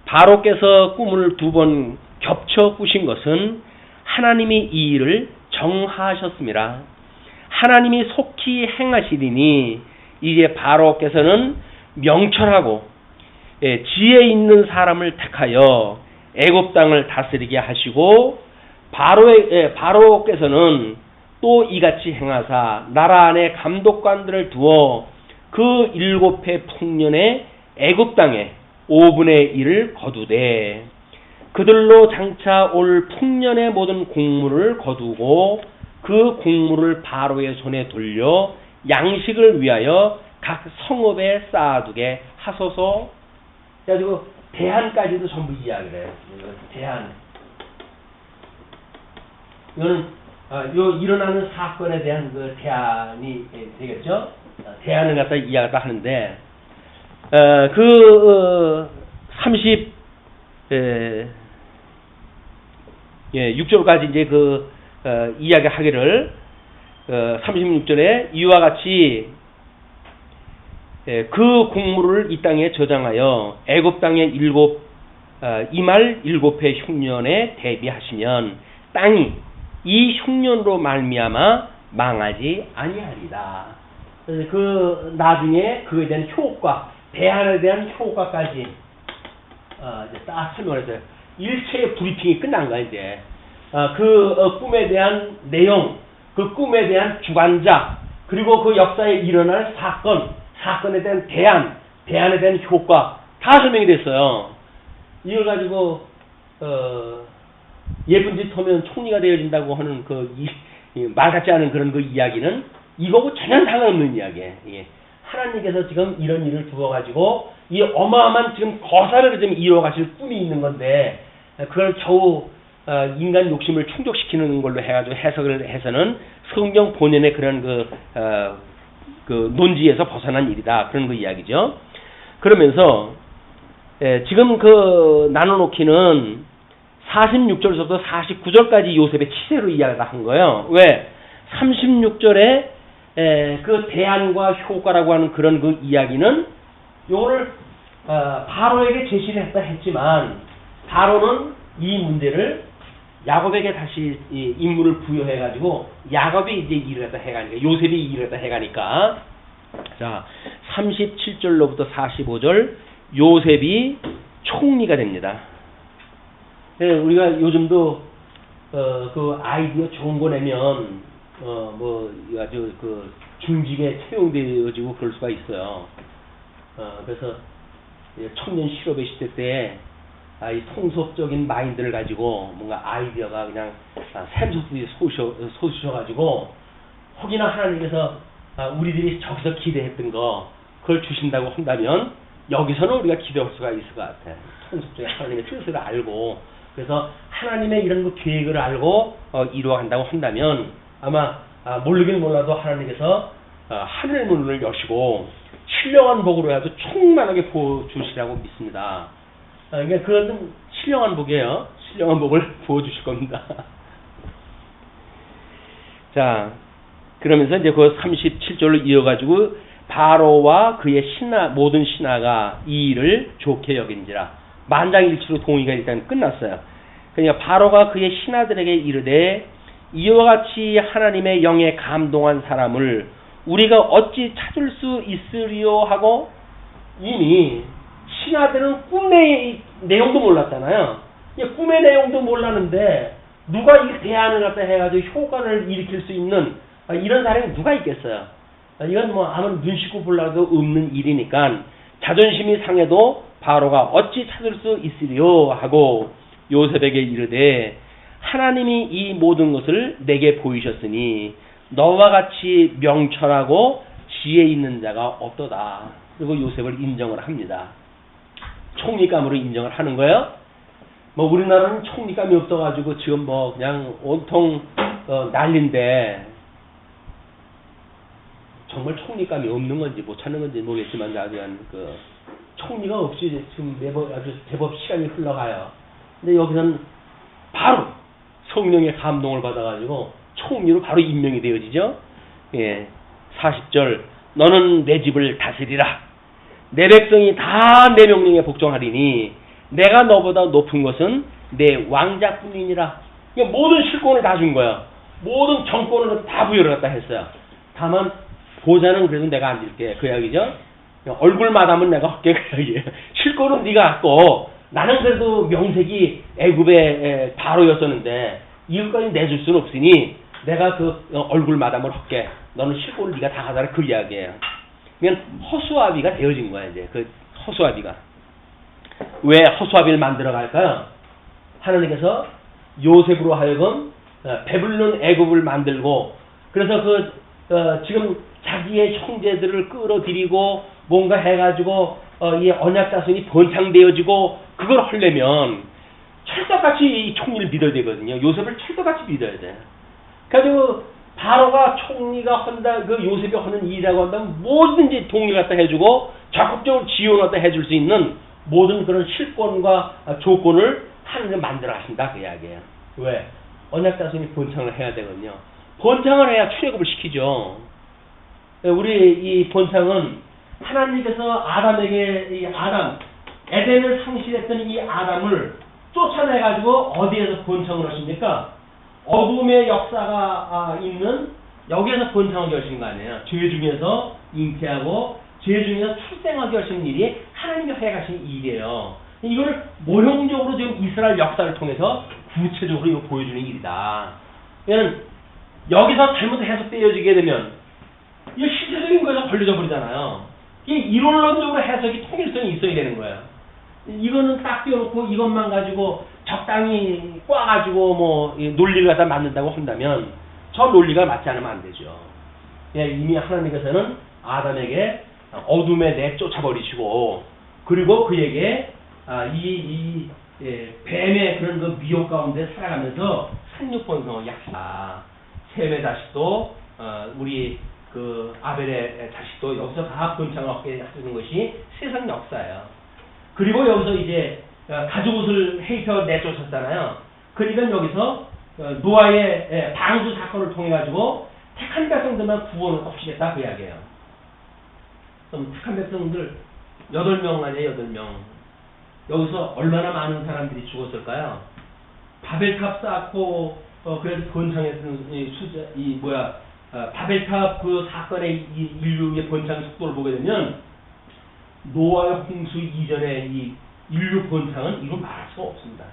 Speaker 1: 바로께서 꿈을 2번 겹쳐 꾸신 것은 하나님이 이 일을 정하셨습니다. 하나님이 속히 행하시리니 이제 바로께서는 명철하고 지혜 있는 사람을 택하여 애굽 땅을 다스리게 하시고 바로께서는 또 이같이 행하사 나라 안에 감독관들을 두어 그 7회 풍년에 애굽 땅에 5분의 1을 거두되 그들로 장차 올 풍년의 모든 곡물을 거두고 그 곡물을 바로의 손에 돌려 양식을 위하여 각 성읍에 쌓아두게 하소서. 그래가지고 대안까지도 전부 이야기를 해요. 대안. 이거는 일어나는 사건에 대한 그 대안이 되겠죠. 대안을 갖다 이야기를 하는데 6절까지 이제 이야기하기를 36절에 이와 같이 그 곡물을 이 땅에 저장하여 애굽 땅의 이말 7회 흉년에 대비하시면 땅이 이 흉년으로 말미암아 망하지 아니하리라. 그 나중에 그에 대한 효과, 대안에 대한 효과까지 이제 딱 설명했어요. 일체의 브리핑이 끝난 거야 이제. 그 꿈에 대한 내용, 그 꿈에 대한 주관자, 그리고 그 역사에 일어날 사건에 대한 대안에 대한 효과 다 설명이 됐어요. 이걸 가지고 예쁜 짓 하면 총리가 되어진다고 하는 말 같지 않은 그런 그 이야기는 이거하고 전혀 상관없는 이야기예요. 하나님께서 지금 이런 일을 두어가지고 이 어마어마한 지금 거사를 좀 이루어가실 꿈이 있는 건데 그걸 겨우 인간 욕심을 충족시키는 걸로 해가지고 해석을 해서는 성경 본연의 그런 그 논지에서 벗어난 일이다. 그런 그 이야기죠. 그러면서 지금 나눠놓기는 46절부터 49절까지 요셉의 치세로 이야기를 한 거예요. 왜? 36절에 그 대안과 효과라고 하는 그런 그 이야기는 요거를 바로에게 제시를 했지만 바로는 이 문제를 야곱에게 다시 이 임무를 부여해가지고 야곱이 이제 일을 갖다 해가니까 요셉이 일을 갖다 해가니까 자 37절로부터 45절 요셉이 총리가 됩니다. 네, 우리가 요즘도 그 아이디어 좋은 거 내면 뭐 아주 그 중직에 채용되어지고 그럴 수가 있어요. 그래서 청년 실업의 시대 때 이 통속적인 마인드를 가지고 뭔가 아이디어가 그냥 샘솟듯이 솟으셔가지고 혹이나 하나님께서 우리들이 저기서 기대했던 거 그걸 주신다고 한다면 여기서는 우리가 기대할 수가 있을 것 같아. 통속적인 하나님의 뜻을 알고 그래서 하나님의 이런 그 계획을 알고 이루어간다고 한다면 아마 모르긴 몰라도 하나님께서 하늘의 문을 여시고 신령한 복으로 해도 충만하게 부어주시라고 믿습니다. 그러니까 그것은 신령한 복이에요. 신령한 복을 부어주실 겁니다. 자, 그러면서 이제 그 37절로 이어가지고 바로와 그의 모든 신하가 이 일을 좋게 여긴지라 만장일치로 동의가 일단 끝났어요. 그러니까 바로가 그의 신하들에게 이르되 이와 같이 하나님의 영에 감동한 사람을 우리가 어찌 찾을 수 있으리요 하고 이미 신하들은 꿈의 내용도 몰랐잖아요. 꿈의 내용도 몰랐는데 누가 이 대안을 갖다 해가지고 효과를 일으킬 수 있는 이런 사람이 누가 있겠어요. 이건 뭐 아무리 눈 씻고 보려도 없는 일이니까 자존심이 상해도 바로가 어찌 찾을 수 있으리요 하고 요셉에게 이르되 하나님이 이 모든 것을 내게 보이셨으니 너와 같이 명철하고 지혜 있는 자가 없도다. 그리고 요셉을 인정을 합니다. 총리감으로 인정을 하는 거예요. 뭐 우리나라는 총리감이 없어가지고 지금 뭐 그냥 온통 난리인데 정말 총리감이 없는 건지 못 찾는 건지 모르겠지만 아주 그 총리가 없이 지금 아주 제법 시간이 흘러가요. 근데 여기서는 바로 성령의 감동을 받아가지고 총리로 바로 임명이 되어지죠. 예, 40절 너는 내 집을 다스리라. 내 백성이 다 내 명령에 복종하리니 내가 너보다 높은 것은 내 왕자뿐이니라. 그러니까 모든 실권을 다 준 거야. 모든 정권을 다 부여를 갖다 했어요. 다만 보좌는 그래도 내가 앉을게. 그 이야기죠. 얼굴마담은 내가 할게. 그 이야기예요. 실권은 네가 갖고 나는 그래도 명색이 애굽의 바로였었는데 이것까지 내줄 수는 없으니 내가 그 얼굴마담을 할게. 너는 실권을 네가 다 가져라. 그 이야기예요. 그러면 허수아비가 되어진 거야. 이제 그 허수아비가 왜 허수아비를 만들어 갈까요? 하나님께서 요셉으로 하여금 베블론 애굽을 만들고 그래서 지금 자기의 형제들을 끌어들이고 뭔가 해가지고 이 언약 자손이 번창되어지고 그걸 하려면 철떡같이 이 총리를 믿어야 되거든요. 요셉을 철떡같이 믿어야 돼. 그래가지고 바로가 총리가 한다, 그 요셉이 하는 일이라고 한다면 뭐든지 동의를 갖다 해주고 적극적으로 지원을 갖다 해줄 수 있는 모든 그런 실권과 조건을 하나님을 만들어 가신다. 그 이야기예요. 왜? 언약 자손이 번창을 해야 되거든요. 번창을 해야 출애굽을 시키죠. 우리 이 번창은 하나님께서 아담에게 에덴을 상실했던 이 아담을 쫓아내가지고 어디에서 번창을 하십니까? 어둠의 역사가 있는 여기에서 번창하게 하신 거 아니에요. 죄 중에서 잉태하고 죄 중에서 출생하게 하신 일이 하나님이 해가신 일이에요. 이거를 모형적으로 지금 이스라엘 역사를 통해서 구체적으로 이거 보여주는 일이다. 왜냐면 여기서 잘못 해석되어지게 되면 이거 실제적인 거에서 걸려져 버리잖아요. 이 이론론적으로 해석이 통일성이 있어야 되는 거예요. 이거는 딱 띄워놓고 이것만 가지고 적당히 꽈가지고 뭐 논리를 갖다 만든다고 한다면 저 논리가 맞지 않으면 안 되죠. 이미 하나님께서는 아담에게 어둠에 내쫓아버리시고 그리고 그에게 뱀의 그런 그 미혹 가운데 살아가면서 산육번성을 약사 셈의 자식도 우리 그 아벨의 자식도 여기서 다 번창을 얻게 하시는 것이 세상 역사예요. 그리고 여기서 이제 가죽옷을 해입혀 내쫓았잖아요. 그러니까 여기서 노아의 방주 사건을 통해 가지고 택한 백성들만 구원을 없이겠다 그 이야기예요. 그럼 택한 백성들 8명 아니에요. 8명. 여기서 얼마나 많은 사람들이 죽었을까요? 바벨탑 쌓고 그래서 번창했던 바벨탑 그 사건의 인류의 번창 속도를 보게 되면 노아의 홍수 이전의 이 인류 번창은 이거 말할 수가 없습니다.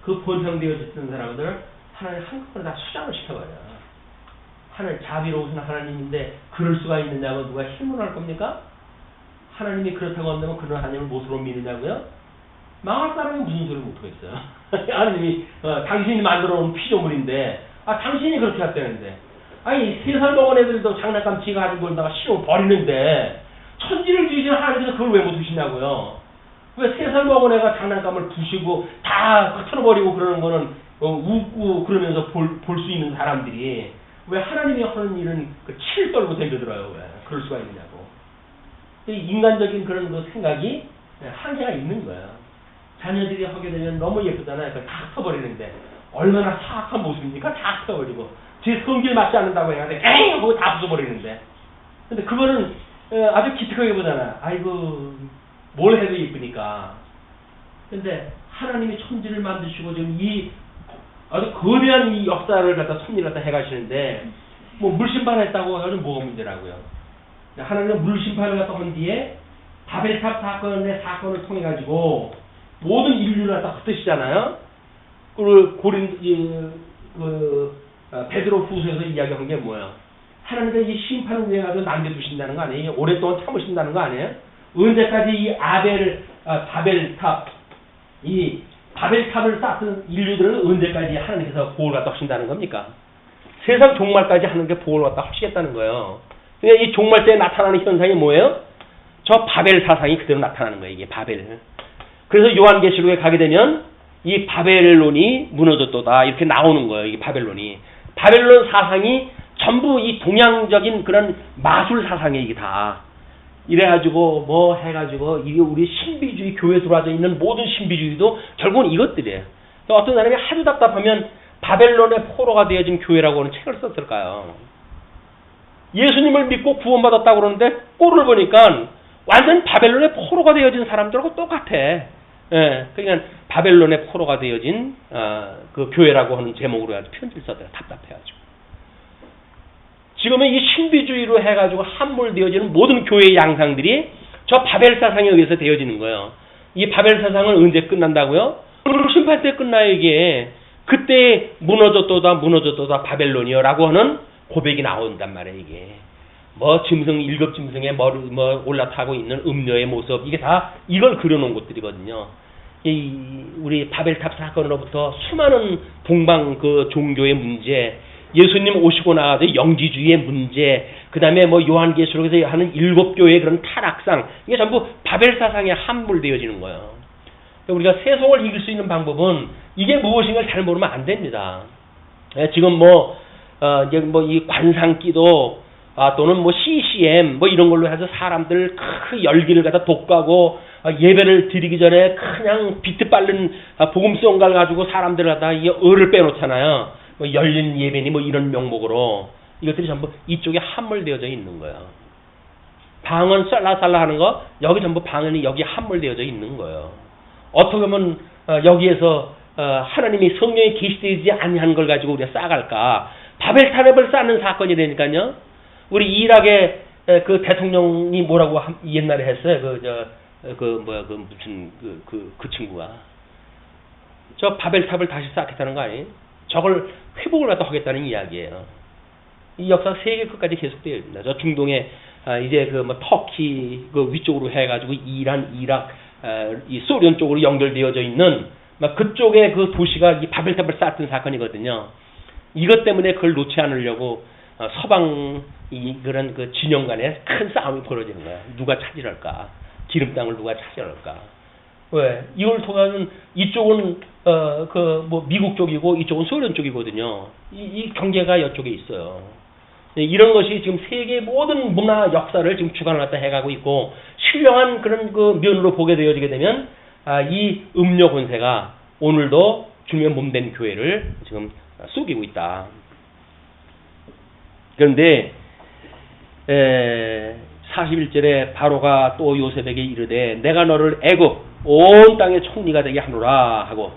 Speaker 1: 그 번창되어졌던 사람들 하나님 한꺼번에 다 수장을 시켜버려요. 하나님 자비로우신 하나님인데 그럴 수가 있느냐고 누가 힘을 겁니까? 하나님이 그렇다고 한다면 그런 하나님을 못으로 믿느냐고요? 망할 사람이 무슨 소리를 못하겠어요. 하나님이 당신이 만들어 놓은 피조물인데 당신이 그렇게 했다는데 아니 3살 먹은 애들도 장난감 지가 가지고 놀다가 실어 버리는데 천지를 지으신 하나님께서 그걸 왜 못 두시냐고요. 왜 3살 먹은 애가 장난감을 부시고 다 흩어버리고 그러는 거는 웃고 그러면서 볼 수 있는 사람들이 왜 하나님이 하는 일은 칠 떨고 덤벼들어요. 왜 그럴 수가 있느냐고. 인간적인 그런 그 생각이 한계가 있는 거예요. 자녀들이 하게 되면 너무 예쁘잖아요. 그걸 다 흩어버리는데 얼마나 사악한 모습입니까? 다 흩어버리고 제 성질 맞지 않는다고 해가지고 에이 하고 다 부숴버리는데 근데 그거는 아주 기특하게 보잖아. 아이고 뭘 해도 예쁘니까. 근데 하나님이 천지를 만드시고 지금 이 아주 거대한 이 역사를 갖다 섭리를 갖다 해가시는데 뭐 물심판했다고 해서 뭐가 문제라고요. 하나님은 물심판을 갖다 한 뒤에 바벨탑 사건을 통해 가지고 모든 인류를 갖다 흩으시잖아요. 그리고 베드로 후서에서 이야기한 게 뭐예요? 하나님께서 이 심판을 위해 가지고 남겨두신다는 거 아니에요? 오랫동안 참으신다는 거 아니에요? 언제까지 이 바벨탑을 쌓던 인류들은 언제까지 하나님께서 보호를 갖다 하신다는 겁니까? 세상 종말까지 하나님께 보호를 갖다 하시겠다는 거예요. 그러니까 이 종말 때 나타나는 현상이 뭐예요? 저 바벨 사상이 그대로 나타나는 거예요. 이게 바벨. 그래서 요한계시록에 가게 되면 이 바벨론이 무너졌도다 이렇게 나오는 거예요. 이 바벨론이. 바벨론 사상이 전부 이 동양적인 그런 마술 사상이에요. 이게 다. 이래가지고 뭐 해가지고 이게 우리 신비주의 교회에 들어와져 있는 모든 신비주의도 결국은 이것들이에요. 어떤 사람이 하도 답답하면 바벨론의 포로가 되어진 교회라고 하는 책을 썼을까요? 예수님을 믿고 구원받았다고 그러는데 꼴을 보니까 완전 바벨론의 포로가 되어진 사람들하고 똑같아. 예, 그러니까 바벨론의 포로가 되어진 그 교회라고 하는 제목으로 해가지고 편지를 썼대요. 답답해가지고. 지금은 이 신비주의로 해가지고 함몰되어지는 모든 교회의 양상들이 저 바벨 사상에 의해서 되어지는 거예요. 이 바벨 사상은 언제 끝난다고요? 심판 때 끝나요 이게. 그때 무너졌도다 바벨론이여라고 하는 고백이 나온단 말이에요 이게. 뭐 짐승 일곱 짐승에 뭐 올라타고 있는 음녀의 모습 이게 다 이걸 그려놓은 것들이거든요. 우리 바벨탑 사건으로부터 수많은 동방 그 종교의 문제, 예수님 오시고 나서 영지주의의 문제, 그 다음에 뭐 요한계시록에서 하는 7교회의 그런 타락상, 이게 전부 바벨 사상에 함몰되어지는 거예요. 우리가 세속을 이길 수 있는 방법은 이게 무엇인가를 잘 모르면 안 됩니다. 지금 이제 이 관상기도, 또는 뭐 CCM, 이런 걸로 해서 사람들 그 열기를 갖다 독가고, 예배를 드리기 전에 그냥 비트 빠른 복음성가를 가지고 사람들을 갖다 을을 빼놓잖아요. 열린 예배니 이런 명목으로 이것들이 전부 이쪽에 함몰되어져 있는 거예요. 방언 쌀라쌀라 하는 거 여기 전부 방언이 여기 함몰되어져 있는 거예요. 어떻게 보면 여기에서 하나님이 성령에 계시되지 아니한 걸 가지고 우리가 쌓아갈까? 바벨탑을 쌓는 사건이 되니까요. 우리 이락의 그 대통령이 뭐라고 옛날에 했어요. 그 친구가 저 바벨탑을 다시 쌓겠다는 거 아니에요? 저걸 회복을 갖다 하겠다는 이야기예요. 이 역사가 세계 끝까지 계속되어 있습니다. 저 중동에 이제 터키 위쪽으로 해가지고 이란, 이락, 이 소련 쪽으로 연결되어져 있는 그쪽에 그 도시가 이 바벨탑을 쌓았던 사건이거든요. 이것 때문에 그걸 놓지 않으려고 서방 그런 그 진영 간에 큰 싸움이 벌어지는 거야. 누가 차지할까? 기름 땅을 누가 차지할까? 왜? 이걸 통하면 이쪽은 미국 쪽이고 이쪽은 소련 쪽이거든요. 이 경계가 이쪽에 있어요. 이런 것이 지금 세계 모든 문화 역사를 지금 주관을 갖다 해가고 있고 신령한 그런 그 면으로 보게 되어지게 되면 이 음료 권세가 오늘도 주님의 몸된 교회를 지금 속이고 있다. 그런데 41절에 바로가 또 요셉에게 이르되 내가 너를 애굽 온 땅의 총리가 되게 하노라 하고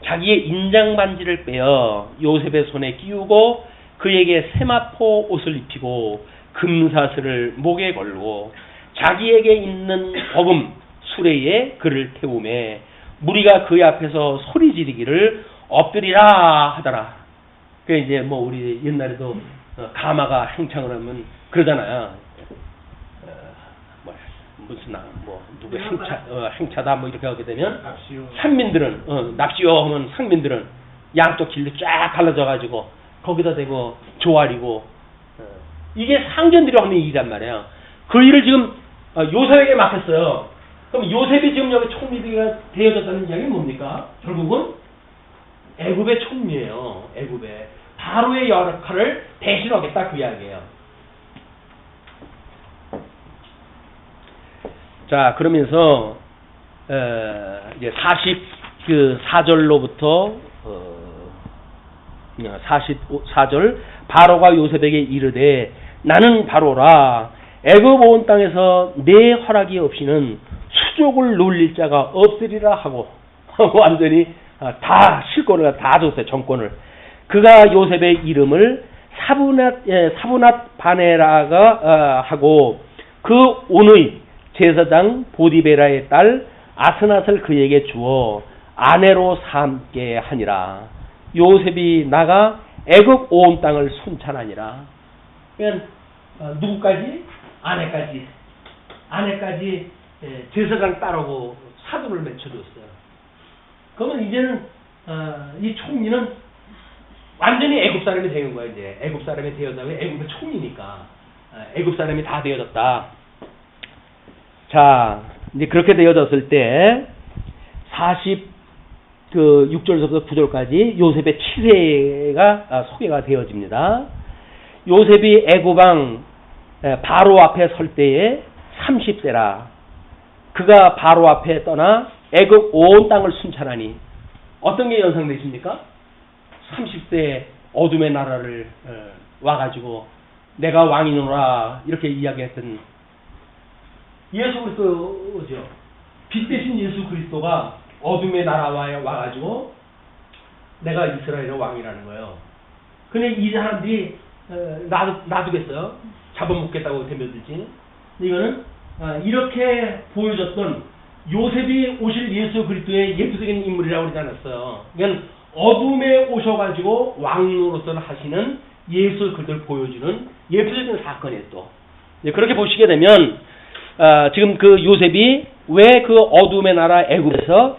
Speaker 1: 자기의 인장 반지를 빼어 요셉의 손에 끼우고 그에게 세마포 옷을 입히고 금사슬을 목에 걸고 자기에게 있는 버금 수레에 그를 태우매 무리가 그의 앞에서 소리 지르기를 엎드리라 하더라. 그 이제 뭐 우리 옛날에도 가마가 행창을 하면 그러잖아요. 무슨 뭐 누구 행차다 뭐 이렇게 하게 되면 상민들은 납시오 하면 상민들은 양쪽 길로 쫙 갈라져 가지고 거기다 대고 조아리고 이게 상전들이 하는 일이란 말이에요. 그 일을 지금 요셉에게 맡겼어요. 그럼 요셉이 지금 여기 총리가 되어졌다는 이야기는 뭡니까? 결국은 애굽의 총리예요. 애굽의 바로의 역할을 대신하겠다 그 이야기예요. 자, 그러면서 이제 44절로부터 44절 바로가 요셉에게 이르되 나는 바로라 애굽 온 땅에서 내 허락이 없이는 수족을 놀릴 자가 없으리라 하고 완전히 다 실권을 다 줬어요. 정권을. 그가 요셉의 이름을 사브낫 바네라가 하고 그 온의 제사장 보디베라의 딸 아스낫을 그에게 주어 아내로 삼게 하니라. 요셉이 나가 애굽 온 땅을 순찰하니라. 그러니까 누구까지? 아내까지 제사장 딸하고 사돈을 맺혀줬어요. 그러면 이제는 이 총리는 완전히 애굽 사람이 되는 거야. 이제 애굽 사람이 되어서면 애굽의 총리니까 애굽 사람이 다 되어졌다. 자, 이제 그렇게 되어졌을 때 46절부터 9절까지 요셉의 치세가 소개가 되어집니다. 요셉이 애굽왕 바로 앞에 설 때에 30세라. 그가 바로 앞에 떠나 애굽 온 땅을 순찰하니 어떤 게 연상되십니까? 30세 어둠의 나라를 와가지고 내가 왕이노라 이렇게 이야기했던 예수 그리스도죠. 빛 대신 예수 그리스도가 어둠의 나라에 와가지고 내가 이스라엘의 왕이라는 거예요. 근데 이 사람들이 놔두겠어요. 잡아먹겠다고 덤벼들지. 이거는 이렇게 보여줬던 요셉이 오실 예수 그리스도의 예표적인 인물이라고 그러지 않았어요. 이건 어둠에 오셔가지고 왕으로서 하시는 예수 그리스도를 보여주는 예표적인 사건이에요. 또 그렇게 보시게 되면 지금 그 요셉이 왜 그 어둠의 나라 애굽에서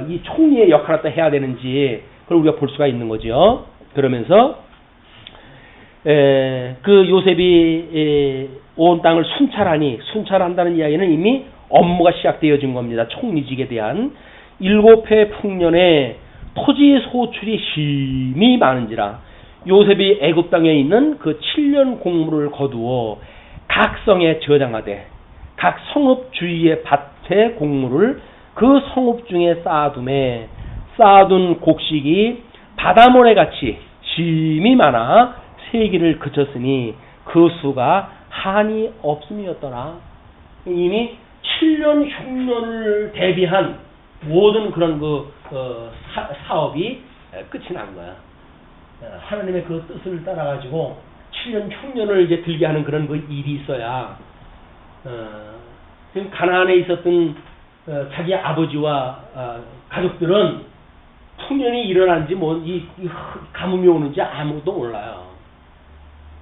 Speaker 1: 이 총리의 역할을 또 해야 되는지 그걸 우리가 볼 수가 있는 거죠. 그러면서 그 요셉이 온 땅을 순찰한다는 이야기는 이미 업무가 시작되어진 겁니다. 총리직에 대한 7해 풍년에 토지 소출이 심히 많은지라 요셉이 애굽 땅에 있는 그 7년 공물을 거두어 각 성에 저장하되 각 성읍 주위의 밭의 곡물을 그 성읍 중에 쌓아둔 곡식이 바다모래같이 심히 많아 세기를 그쳤으니 그 수가 한이 없음이었더라. 이미 7년 흉년을 대비한 모든 그런 사업이 끝이 난 거야. 하나님의 그 뜻을 따라가지고 7년 흉년을 이제 들게 하는 그런 그 일이 있어야 지금 가나안에 있었던 자기 아버지와 가족들은 풍년이 일어난지 이 가뭄이 오는지 아무도 몰라요.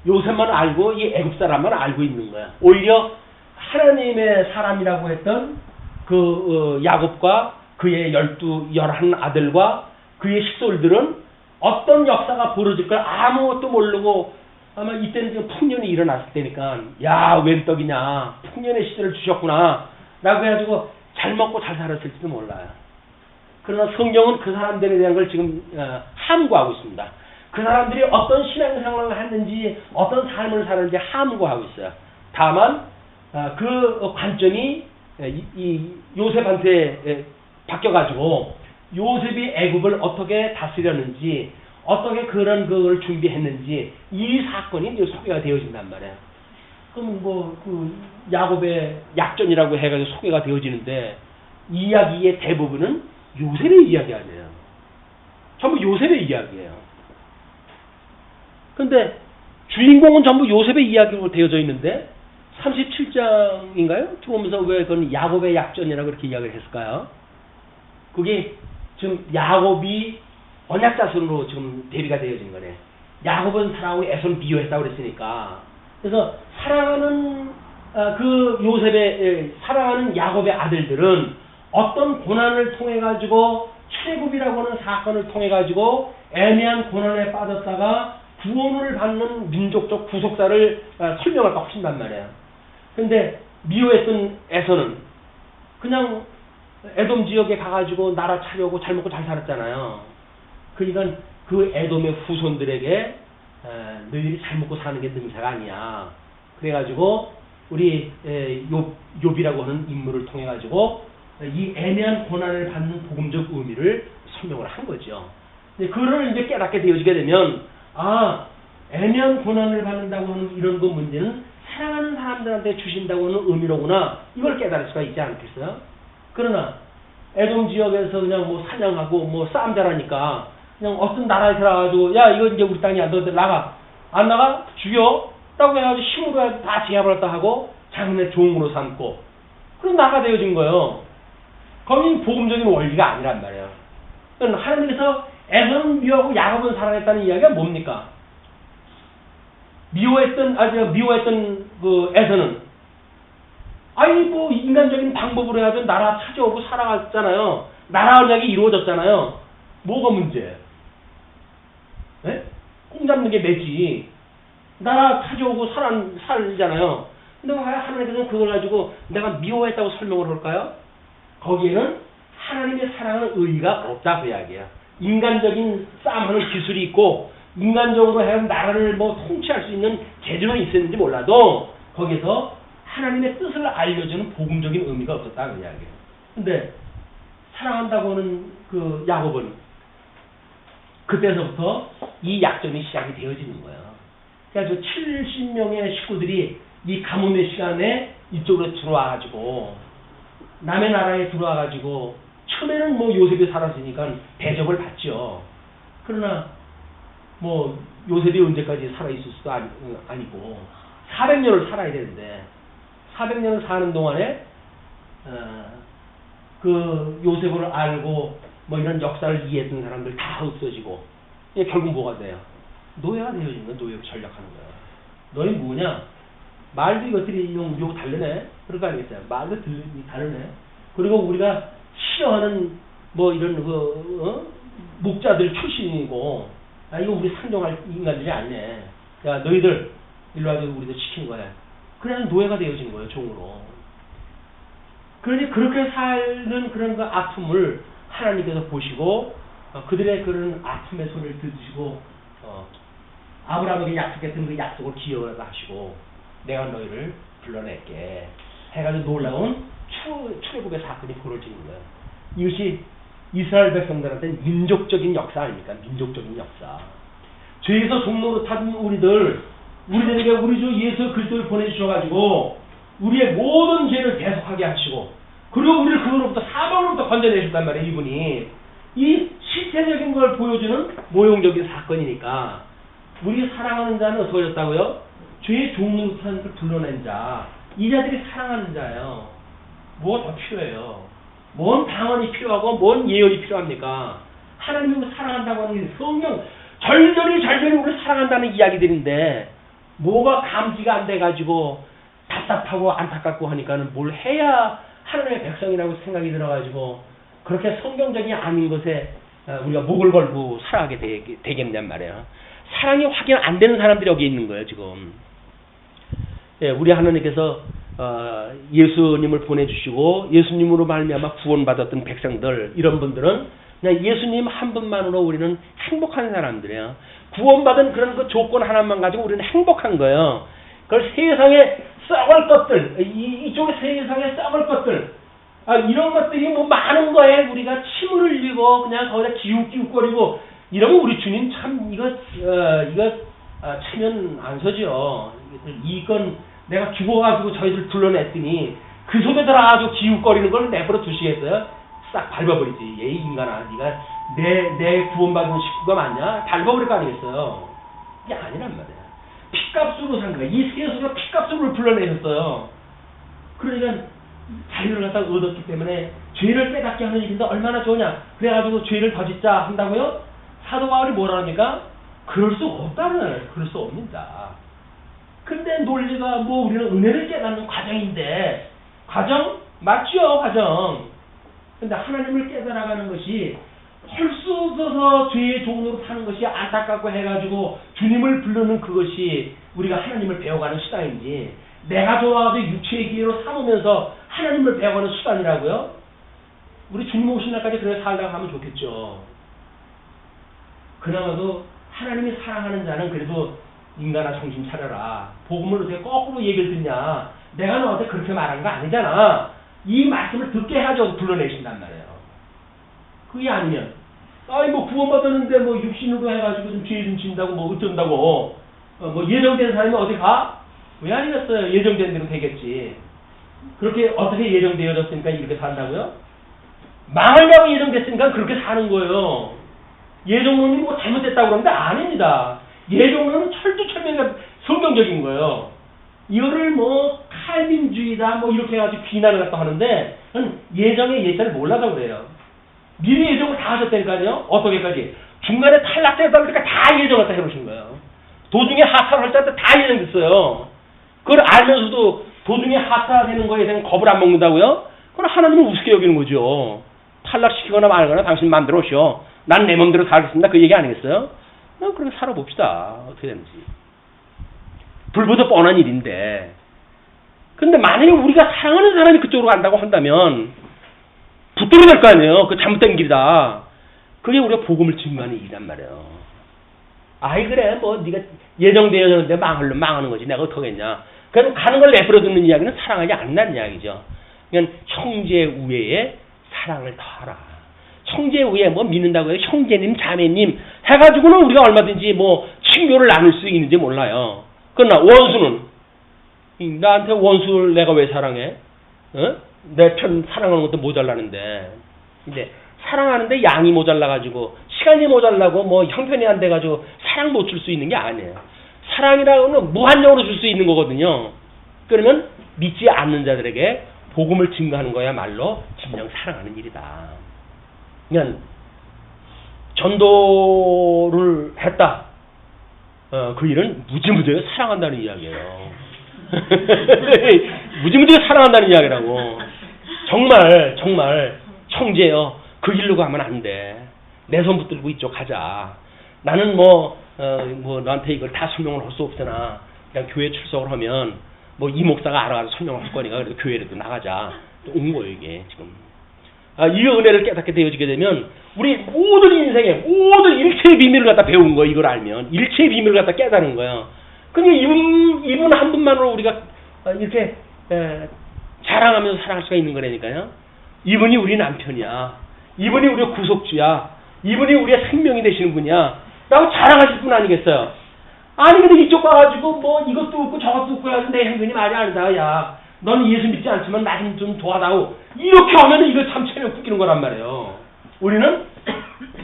Speaker 1: 요셉만 알고 이 애굽 사람만 알고 있는 거야. 오히려 하나님의 사람이라고 했던 그 야곱과 그의 11 아들과 그의 식솔들은 어떤 역사가 벌어질 걸 아무것도 모르고 아마 이때는 지금 풍년이 일어났을 때니까 야 웬 떡이냐 풍년의 시대를 주셨구나 라고 해가지고 잘 먹고 잘 살았을지도 몰라요. 그러나 성경은 그 사람들에 대한 걸 지금 함구하고 있습니다. 그 사람들이 어떤 신앙생활을 했는지 어떤 삶을 사는지 함구하고 있어요. 다만 그 관점이 이 요셉한테 바뀌어가지고 요셉이 애굽을 어떻게 다스렸는지 어떻게 그런 걸 준비했는지 이 사건이 이제 소개가 되어진단 말이에요. 그럼 그 야곱의 약전이라고 해가지고 소개가 되어지는데 이야기의 대부분은 요셉의 이야기 아니에요. 전부 요셉의 이야기예요. 근데 주인공은 전부 요셉의 이야기로 되어져 있는데 37장인가요? 들어오면서 왜 그건 야곱의 약전이라고 그렇게 이야기를 했을까요? 그게 지금 야곱이 언약 자손으로 지금 대비가 되어진 거네. 야곱은 사랑하고 에서는 미워했다고 그랬으니까. 그래서 사랑하는 그 요셉의 사랑하는 야곱의 아들들은 어떤 고난을 통해 가지고 출애굽이라고 하는 사건을 통해 가지고 애매한 고난에 빠졌다가 구원을 받는 민족적 구속사를 설명할 거 하신단 말이에요. 근데 미워했던 에서는 그냥 에돔 지역에 가가지고 나라 차려고 잘 먹고 잘 살았잖아요. 그러니까 그 에돔의 후손들에게 너희들이 잘 먹고 사는 게 능사가 아니야. 그래가지고 우리 욥이라고 하는 인물을 통해 가지고 이 애매한 고난을 받는 복음적 의미를 설명을 한 거죠. 그걸 이제 깨닫게 되어지게 되면 애매한 고난을 받는다고 하는 이런 그 문제는 사랑하는 사람들한테 주신다고 하는 의미로구나. 이걸 깨달을 수가 있지 않겠어요? 그러나 에돔 지역에서 그냥 뭐 사냥하고 뭐 싸움 잘하니까 그냥 어떤 나라에 들어가가지고 야 이거 이제 우리 땅이야 너들 나가 안 나가 죽여 라고 해가지고 힘으로 다 제압을 다 하고 자기네 종으로 삼고 그런 나라가 되어진 거예요. 거긴 복음적인 원리가 아니란 말이에요. 그러니까 하나님께서 에서는 미워하고 야곱은 사랑했다는 이야기가 뭡니까? 미워했던 그 에서는 뭐 인간적인 방법으로 해가지고 나라 찾아오고 살아갔잖아요. 나라 언약이 이루어졌잖아요. 뭐가 문제예요? 네? 콩 잡는 게 매지. 나라 찾아오고 살잖아요. 근데 왜 하나님께서는 그걸 가지고 내가 미워했다고 설명을 할까요? 거기에는 하나님의 사랑하는 의의가 없다 그 이야기야. 인간적인 싸움하는 기술이 있고 인간적으로 해서 나라를 뭐 통치할 수 있는 재주는 있었는지 몰라도 거기서 하나님의 뜻을 알려주는 복음적인 의미가 없었다 그 이야기예요. 근데 사랑한다고 하는 그 야곱은 그때서부터 이 약점이 시작이 되어지는 거예요. 그래서 70명의 식구들이 이 가뭄의 시간에 이쪽으로 들어와가지고 남의 나라에 들어와가지고 처음에는 뭐 요셉이 살았으니까 대접을 받죠. 그러나 뭐 요셉이 언제까지 살아있을 수도 아니고 400년을 살아야 되는데 400년을 사는 동안에 그 요셉을 알고 뭐 이런 역사를 이해했던 사람들 다 없어지고 결국 뭐가 돼요? 노예가 되어진 거야. 노예로 전락하는 거야. 너희 뭐냐? 말도 이것들이 욕 다르네. 그런 거 아니겠어요? 말도 다르네. 그리고 우리가 싫어하는 뭐 이런 목자들 출신이고 이거 우리 상종할 인간들이 아니네. 야 너희들 일로 와서 우리도 시킨 거야. 그래야 노예가 되어진 거예요. 종으로. 그러니 그렇게 사는 그런 그 아픔을 하나님께서 보시고 그들의 그런 아픔의 손을 들으시고 아브라함에게 약속했던 그 약속을 기억하시고 내가 너희를 불러낼게 해가지고 놀라운 출애굽의 사건이 벌어지는 거예요. 이것이 이스라엘 백성들한테는 민족적인 역사 아닙니까? 민족적인 역사. 죄에서 종로로 탄 우리들에게 우리 주 예수 그리스도를 보내주셔가지고 우리의 모든 죄를 대속하게 하시고 그리고 우리를 그로부터 사망으로부터 건져내셨단 말이에요. 이분이 이 실체적인 걸 보여주는 모형적인 사건이니까 우리 사랑하는 자는 어떻게 하셨다고요? 죄의 종로로 탄 그 불러낸 자 이 자들이 사랑하는 자예요. 뭐가 더 필요해요? 뭔 방언이 필요하고 뭔 예언이 필요합니까? 하나님을 사랑한다고 하는 게 성경 절절히 우리를 사랑한다는 이야기들인데 뭐가 감지가 안 돼가지고 답답하고 안타깝고 하니까는 뭘 해야 하나님의 백성이라고 생각이 들어가지고 그렇게 성경적이 아닌 것에 우리가 목을 걸고 살아가게 되겠냔 말이에요. 사랑이 확인 안 되는 사람들이 여기 있는 거예요 지금. 예, 우리 하나님께서 예수님을 보내주시고 예수님으로 말미암아 구원받았던 백성들 이런 분들은 그냥 예수님 한 분만으로 우리는 행복한 사람들이에요. 구원받은 그런 그 조건 하나만 가지고 우리는 행복한 거예요. 그걸 세상에 썩을 것들 이쪽에 세상에 썩을 것들 이런 것들이 뭐 많은 거에 우리가 침을 흘리고 그냥 거기다 기웃기웃거리고 이러면 우리 주님 참 이거 체면 안 서죠. 이건 내가 죽어가지고 저희들 불러냈더니 그 속에 들어가지고 기웃거리는 걸 내버려 두시겠어요? 싹 밟아버리지. 얘 인간아, 네가 내 구원받은 식구가 맞냐? 밟아버릴 거 아니겠어요? 이게 아니란 말이야. 피값으로 산 거야. 이 세수가 피값으로 불러내셨어요. 그러니까 자유를 갖다 얻었기 때문에 죄를 깨닫게 하는 일인데 얼마나 좋으냐. 그래가지고 죄를 더 짓자 한다고요? 사도 바울이 뭐라 합니까? 그럴 수 없다는 거예요. 그럴 수 없는다. 근데 논리가 뭐 우리는 은혜를 깨닫는 과정인데, 과정? 맞죠, 과정. 근데 하나님을 깨달아가는 것이 할 수 없어서 죄의 종으로 사는 것이 안타깝고 해가지고 주님을 부르는 그것이 우리가 하나님을 배워가는 수단인지, 내가 좋아하도 육체의 기회로 삼으면서 하나님을 배워가는 수단이라고요? 우리 주님 오신 날까지 그렇게 살다가 하면 좋겠죠. 그나마도 하나님이 사랑하는 자는 그래도 인간아 정신 차려라. 복음을 어떻게 거꾸로 얘기를 듣냐. 내가 너한테 그렇게 말한 거 아니잖아. 이 말씀을 듣게 해가지고 불러내신단 말이에요. 그게 아니면 아이 뭐 구원받았는데 뭐 육신으로 해가지고 좀 죄 좀 진다고 뭐 어쩐다고 뭐 예정된 사람이 어디 가? 왜 아니겠어요? 예정된 대로 되겠지. 그렇게 어떻게 예정되어졌으니까 이렇게 산다고요? 망하려고 예정됐으니까 그렇게 사는 거예요. 예정론이 뭐 잘못됐다고 그러는데 아닙니다. 예정론은 철두철미가 성경적인 거예요. 이거를 뭐 칼빈주의다 뭐 이렇게 해가지고 비난을 갖다 하는데 예정의 예자를 몰라서 그래요. 미리 예정을 다 하셨다니까요. 어떻게까지? 중간에 탈락됐다 그러니까 다 예정을 다 해보신 거예요. 도중에 하차를 할 때 다 예정됐어요. 그걸 알면서도 도중에 하차되는 거에 대한 겁을 안 먹는다고요? 그건 하나님을 우습게 여기는 거죠. 탈락시키거나 말거나 당신 마음대로 오시오. 난 내 마음대로 살겠습니다. 그 얘기 아니겠어요? 그렇게 살아봅시다. 어떻게 되는지. 불보다 뻔한 일인데. 근데 만약에 우리가 사랑하는 사람이 그쪽으로 간다고 한다면 붙들어야 될 거 아니에요. 그 잘못된 길이다. 그게 우리가 복음을 증거하는 일이란 말이에요. 아이 그래 뭐 네가 예정되었는데 망하는 거지. 내가 어떡하겠냐. 그럼 가는 걸 내버려 두는 이야기는 사랑하지 않는다는 이야기죠. 그러니까 형제 우애에 사랑을 더하라. 형제 우애 뭐 믿는다고 해요. 형제님 자매님 해가지고는 우리가 얼마든지 뭐 친교를 나눌 수 있는지 몰라요. 그러나 원수는 나한테 원수를 내가 왜 사랑해? 어? 내 편 사랑하는 것도 모자라는데. 근데 사랑하는데 양이 모자라가지고 시간이 모자라고 뭐 형편이 안 돼가지고 사랑 못 줄 수 있는 게 아니에요. 사랑이라고는 무한정으로 줄 수 있는 거거든요. 그러면 믿지 않는 자들에게 복음을 증거하는 거야말로 진정 사랑하는 일이다. 그러니까 전도를 했다. 그 일은 무지무지하게 사랑한다는 이야기예요. 무지무지하게 사랑한다는 이야기라고. 정말 형제여 그 길로 가면 안 돼. 내 손 붙들고 이쪽 가자. 나는 뭐 너한테 이걸 다 설명을 할 수 없으나 그냥 교회 출석을 하면 뭐 이 목사가 알아가서 설명을 할 거니까 그래도 교회라도 나가자. 온 거예요 이게 지금. 이 은혜를 깨닫게 되어지게 되면 우리 모든 인생의 모든 일체의 비밀을 갖다 배운 거예요. 이걸 알면 일체의 비밀을 갖다 깨닫는 거예요. 그러니까 이분 한 분만으로 우리가 이렇게 자랑하면서 사랑할 수가 있는 거라니까요. 이분이 우리 남편이야. 이분이 우리의 구속주야. 이분이 우리의 생명이 되시는 분이야. 라고 자랑하실 분 아니겠어요? 아니 근데 이쪽 가가지고 뭐 이것도 없고 저것도 없고 해가지고 내 행동이 말이 아니다. 야 넌 예수 믿지 않지만 나 좀 도와다오. 이렇게 하면 이거 참 체면 굽기는 거란 말이에요. 우리는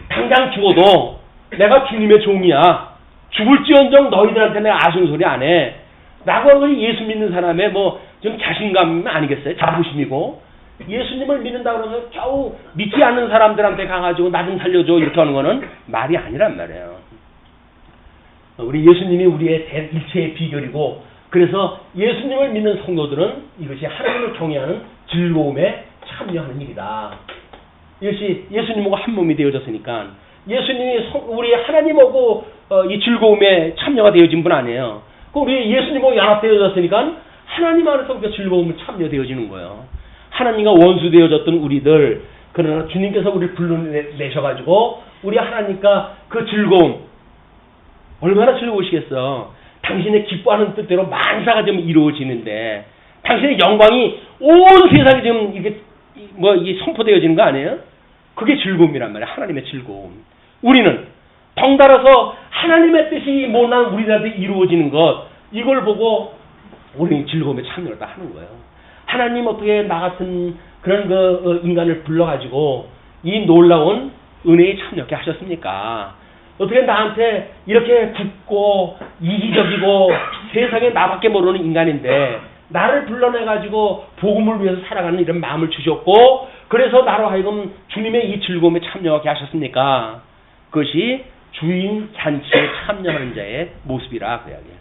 Speaker 1: 당장 죽어도 내가 주님의 종이야. 죽을지언정 너희들한테 내가 아쉬운 소리 안 해. 라고 하는 예수 믿는 사람의 뭐 좀 자신감 아니겠어요? 자부심이고. 예수님을 믿는다고 그러면서 겨우 믿지 않는 사람들한테 가가지고 나 좀 살려줘 이렇게 하는 거는 말이 아니란 말이에요. 우리 예수님이 우리의 일체의 비결이고 그래서 예수님을 믿는 성도들은 이것이 하나님을 경외하는 즐거움에 참여하는 일이다. 이것이 예수님하고 한 몸이 되어졌으니까 예수님이 우리 하나님하고 이 즐거움에 참여가 되어진 분 아니에요. 우리 예수님하고 연합되어졌으니까 하나님 안에서 우리가 즐거움을 참여되어지는 거예요. 하나님과 원수 되어졌던 우리들 그러나 주님께서 우리를 불러내셔가지고 우리 하나님과 그 즐거움 얼마나 즐거우시겠어. 당신의 기뻐하는 뜻대로 만사가 좀 이루어지는데 당신의 영광이 온 세상에 지금 이게 뭐 이게 선포되어지는 거 아니에요? 그게 즐거움이란 말이에요. 하나님의 즐거움. 우리는 덩달아서 하나님의 뜻이 못난 우리들한테 이루어지는 것 이걸 보고 우리는 즐거움에 참여를 다 하는 거예요. 하나님 어떻게 나 같은 그런 인간을 불러가지고 이 놀라운 은혜에 참여케 하셨습니까? 어떻게 나한테 이렇게 굳고 이기적이고 세상에 나밖에 모르는 인간인데 나를 불러내가지고 복음을 위해서 살아가는 이런 마음을 주셨고, 그래서 나로 하여금 주님의 이 즐거움에 참여하게 하셨습니까? 그것이 주인 잔치에 참여하는 자의 모습이라 그 이야기예요.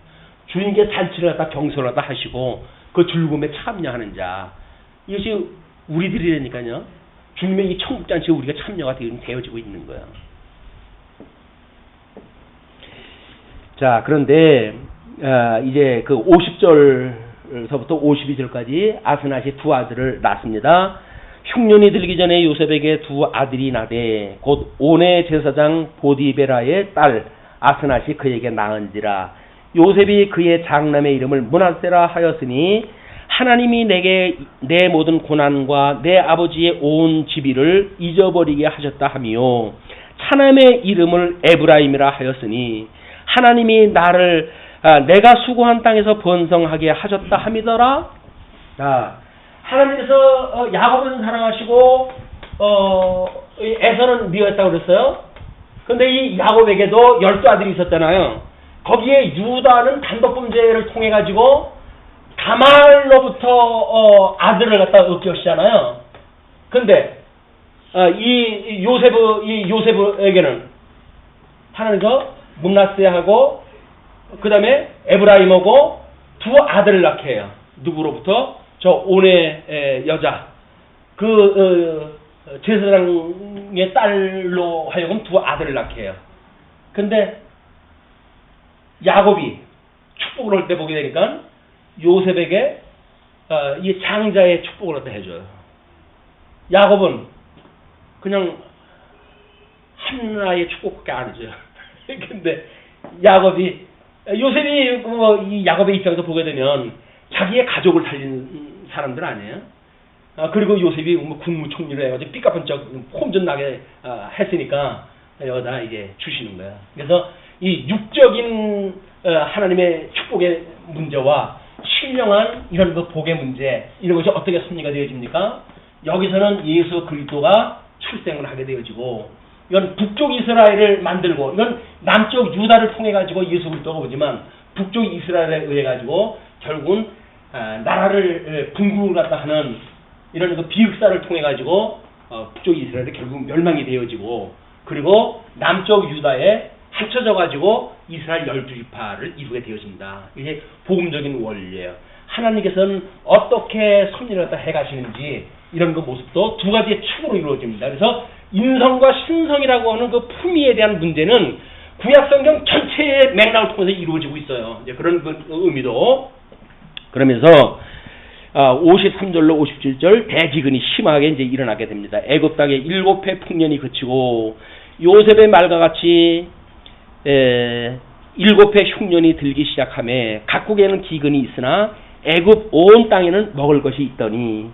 Speaker 1: 주인께 잔치를 갖다 경솔하다 하시고 그 즐거움에 참여하는 자, 이것이 우리들이라니까요. 주님의 이 천국 잔치에 우리가 참여가 되어지고 있는 거예요. 자, 그런데 이제 그 50절서부터 52절까지 아스낫이 두 아들을 낳습니다. 흉년이 들기 전에 요셉에게 두 아들이 나되 곧 온의 제사장 보디베라의 딸 아스낫이 그에게 낳은지라. 요셉이 그의 장남의 이름을 므낫세라 하였으니 하나님이 내게 내 모든 고난과 내 아버지의 온 지비를 잊어버리게 하셨다 하며 차남의 이름을 에브라임이라 하였으니 하나님이 나를 내가 수고한 땅에서 번성하게 하셨다 함이더라. 자, 하나님께서 야곱은 사랑하시고 에서는 미워했다고 그랬어요. 근데 이 야곱에게도 12아들이 있었잖아요. 거기에 유다는 단독범죄를 통해 가지고 다말로부터 아들을 갖다 얻게 하시잖아요. 근데 이 요세브에게는 하나님께서 므낫세하고 그 다음에 에브라임하고 두 아들을 낳게 해요. 누구로부터? 저 온의 여자 그 제사장의 딸로 하여금 두 아들을 낳게 해요. 근데 야곱이 축복을 할 때 보게 되니까 요셉에게 이 장자의 축복을 갖다 해줘요. 야곱은 그냥 하나의 축복밖에 안 해줘요. 근데 요셉이 이 야곱의 입장에서 보게 되면 자기의 가족을 살린 사람들 아니에요? 그리고 요셉이 국무총리를 해가지고 삐까번쩍 홈전 나게 했으니까 여기다 이게 주시는 거야. 그래서 이 육적인 하나님의 축복의 문제와 신령한 이런 복의 문제, 이런 것이 어떻게 섭리가 되어집니까? 여기서는 예수 그리스도가 출생을 하게 되어지고, 이건 북쪽 이스라엘을 만들고, 이건 남쪽 유다를 통해 가지고 예수 그리스도가 오지만 북쪽 이스라엘에 의해 가지고 결국은 나라를 분국을 갖다 하는 이런 그 비흑사를 통해 가지고 북쪽 이스라엘이 결국 멸망이 되어지고, 그리고 남쪽 유다에 합쳐져 가지고 이스라엘 12지파를 이루게 되어집니다. 이게 복음적인 원리예요. 하나님께서는 어떻게 섭리를 갖다 해가시는지 이런 그 모습도 두 가지의 축으로 이루어집니다. 그래서 인성과 신성이라고 하는 그 품위에 대한 문제는 구약성경 전체의 맥락을 통해서 이루어지고 있어요. 이제 그런 그 의미도. 그러면서 53절로 57절 대지근이 심하게 이제 일어나게 됩니다. 애굽 땅에 7해 풍년이 그치고 요셉의 말과 같이 7해 흉년이 들기 시작하며 각국에는 기근이 있으나 애굽 온 땅에는 먹을 것이 있더니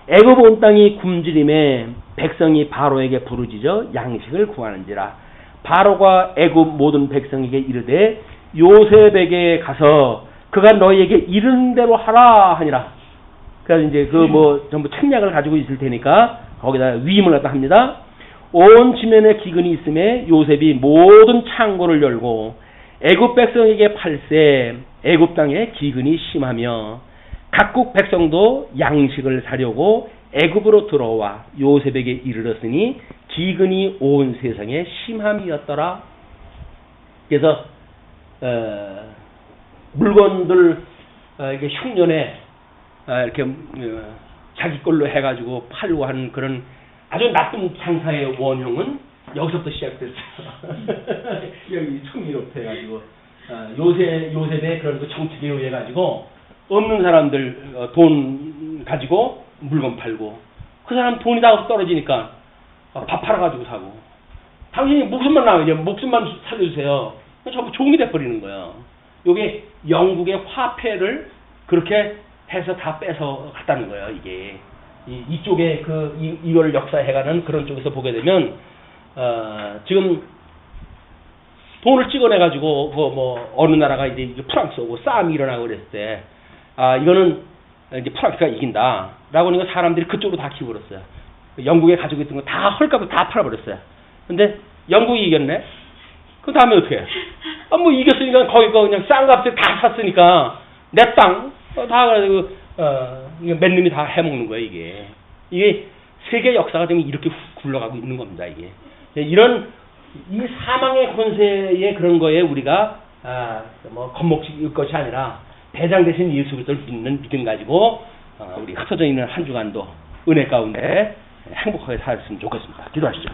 Speaker 1: 애굽 온 땅이 굶주림에 백성이 바로에게 부르짖어 양식을 구하는지라. 바로가 애굽 모든 백성에게 이르되 요셉에게 가서 그가 너희에게 이르는 대로 하라 하니라. 그래서 이제 전부 책략을 가지고 있을 테니까 거기다 위임을 갖다 합니다. 온 지면에 기근이 있음에 요셉이 모든 창고를 열고 애굽 백성에게 팔세 애굽 땅에 기근이 심하며 각국 백성도 양식을 사려고 애굽으로 들어와 요셉에게 이르렀으니 기근이 온 세상에 심함이었더라. 그래서 물건들 이게 흉년에 이렇게 자기 걸로 해가지고 팔고 하는 그런 아주 나쁜 장사의 원형은 여기서부터 시작됐어요. 여기 총리로부터 해가지고 요셉의 그런 그 정책에 의해 가지고 없는 사람들 돈 가지고 물건 팔고, 그 사람 돈이 다 떨어지니까 밥 팔아가지고 사고, 당신이 목숨만 나오죠. 목숨만 살려주세요. 전부 종이 돼버리는 거예요. 요게 영국의 화폐를 그렇게 해서 다 뺏어 갔다는 거예요. 이게 이쪽에 이걸 역사해가는 그런 쪽에서 보게 되면 지금 돈을 찍어내가지고 어느 나라가 이제 프랑스 오고 싸움이 일어나고 그랬을 때 이거는 이제 프랑스가 이긴다라고 하니까 사람들이 그쪽으로 다 기울었어요. 영국에 가지고 있던 거 다 헐값을 다 팔아버렸어요. 근데 영국이 이겼네. 그 다음에 어떻게 해? 뭐 이겼으니까 거기 거 그냥 싼 값에 다 샀으니까 내 땅 다 가지고 몇 놈이 다 해먹는 거야 이게. 이게 세계 역사가 지금 이렇게 굴러가고 있는 겁니다 이게. 이런 이 사망의 권세의 그런 거에 우리가 뭐 겁먹을 것이 아니라 대장 대신 예수 그리스도를 믿는 믿음 가지고 우리 흩어져 있는 한 주간도 은혜 가운데 행복하게 살았으면 좋겠습니다. 기도하시죠.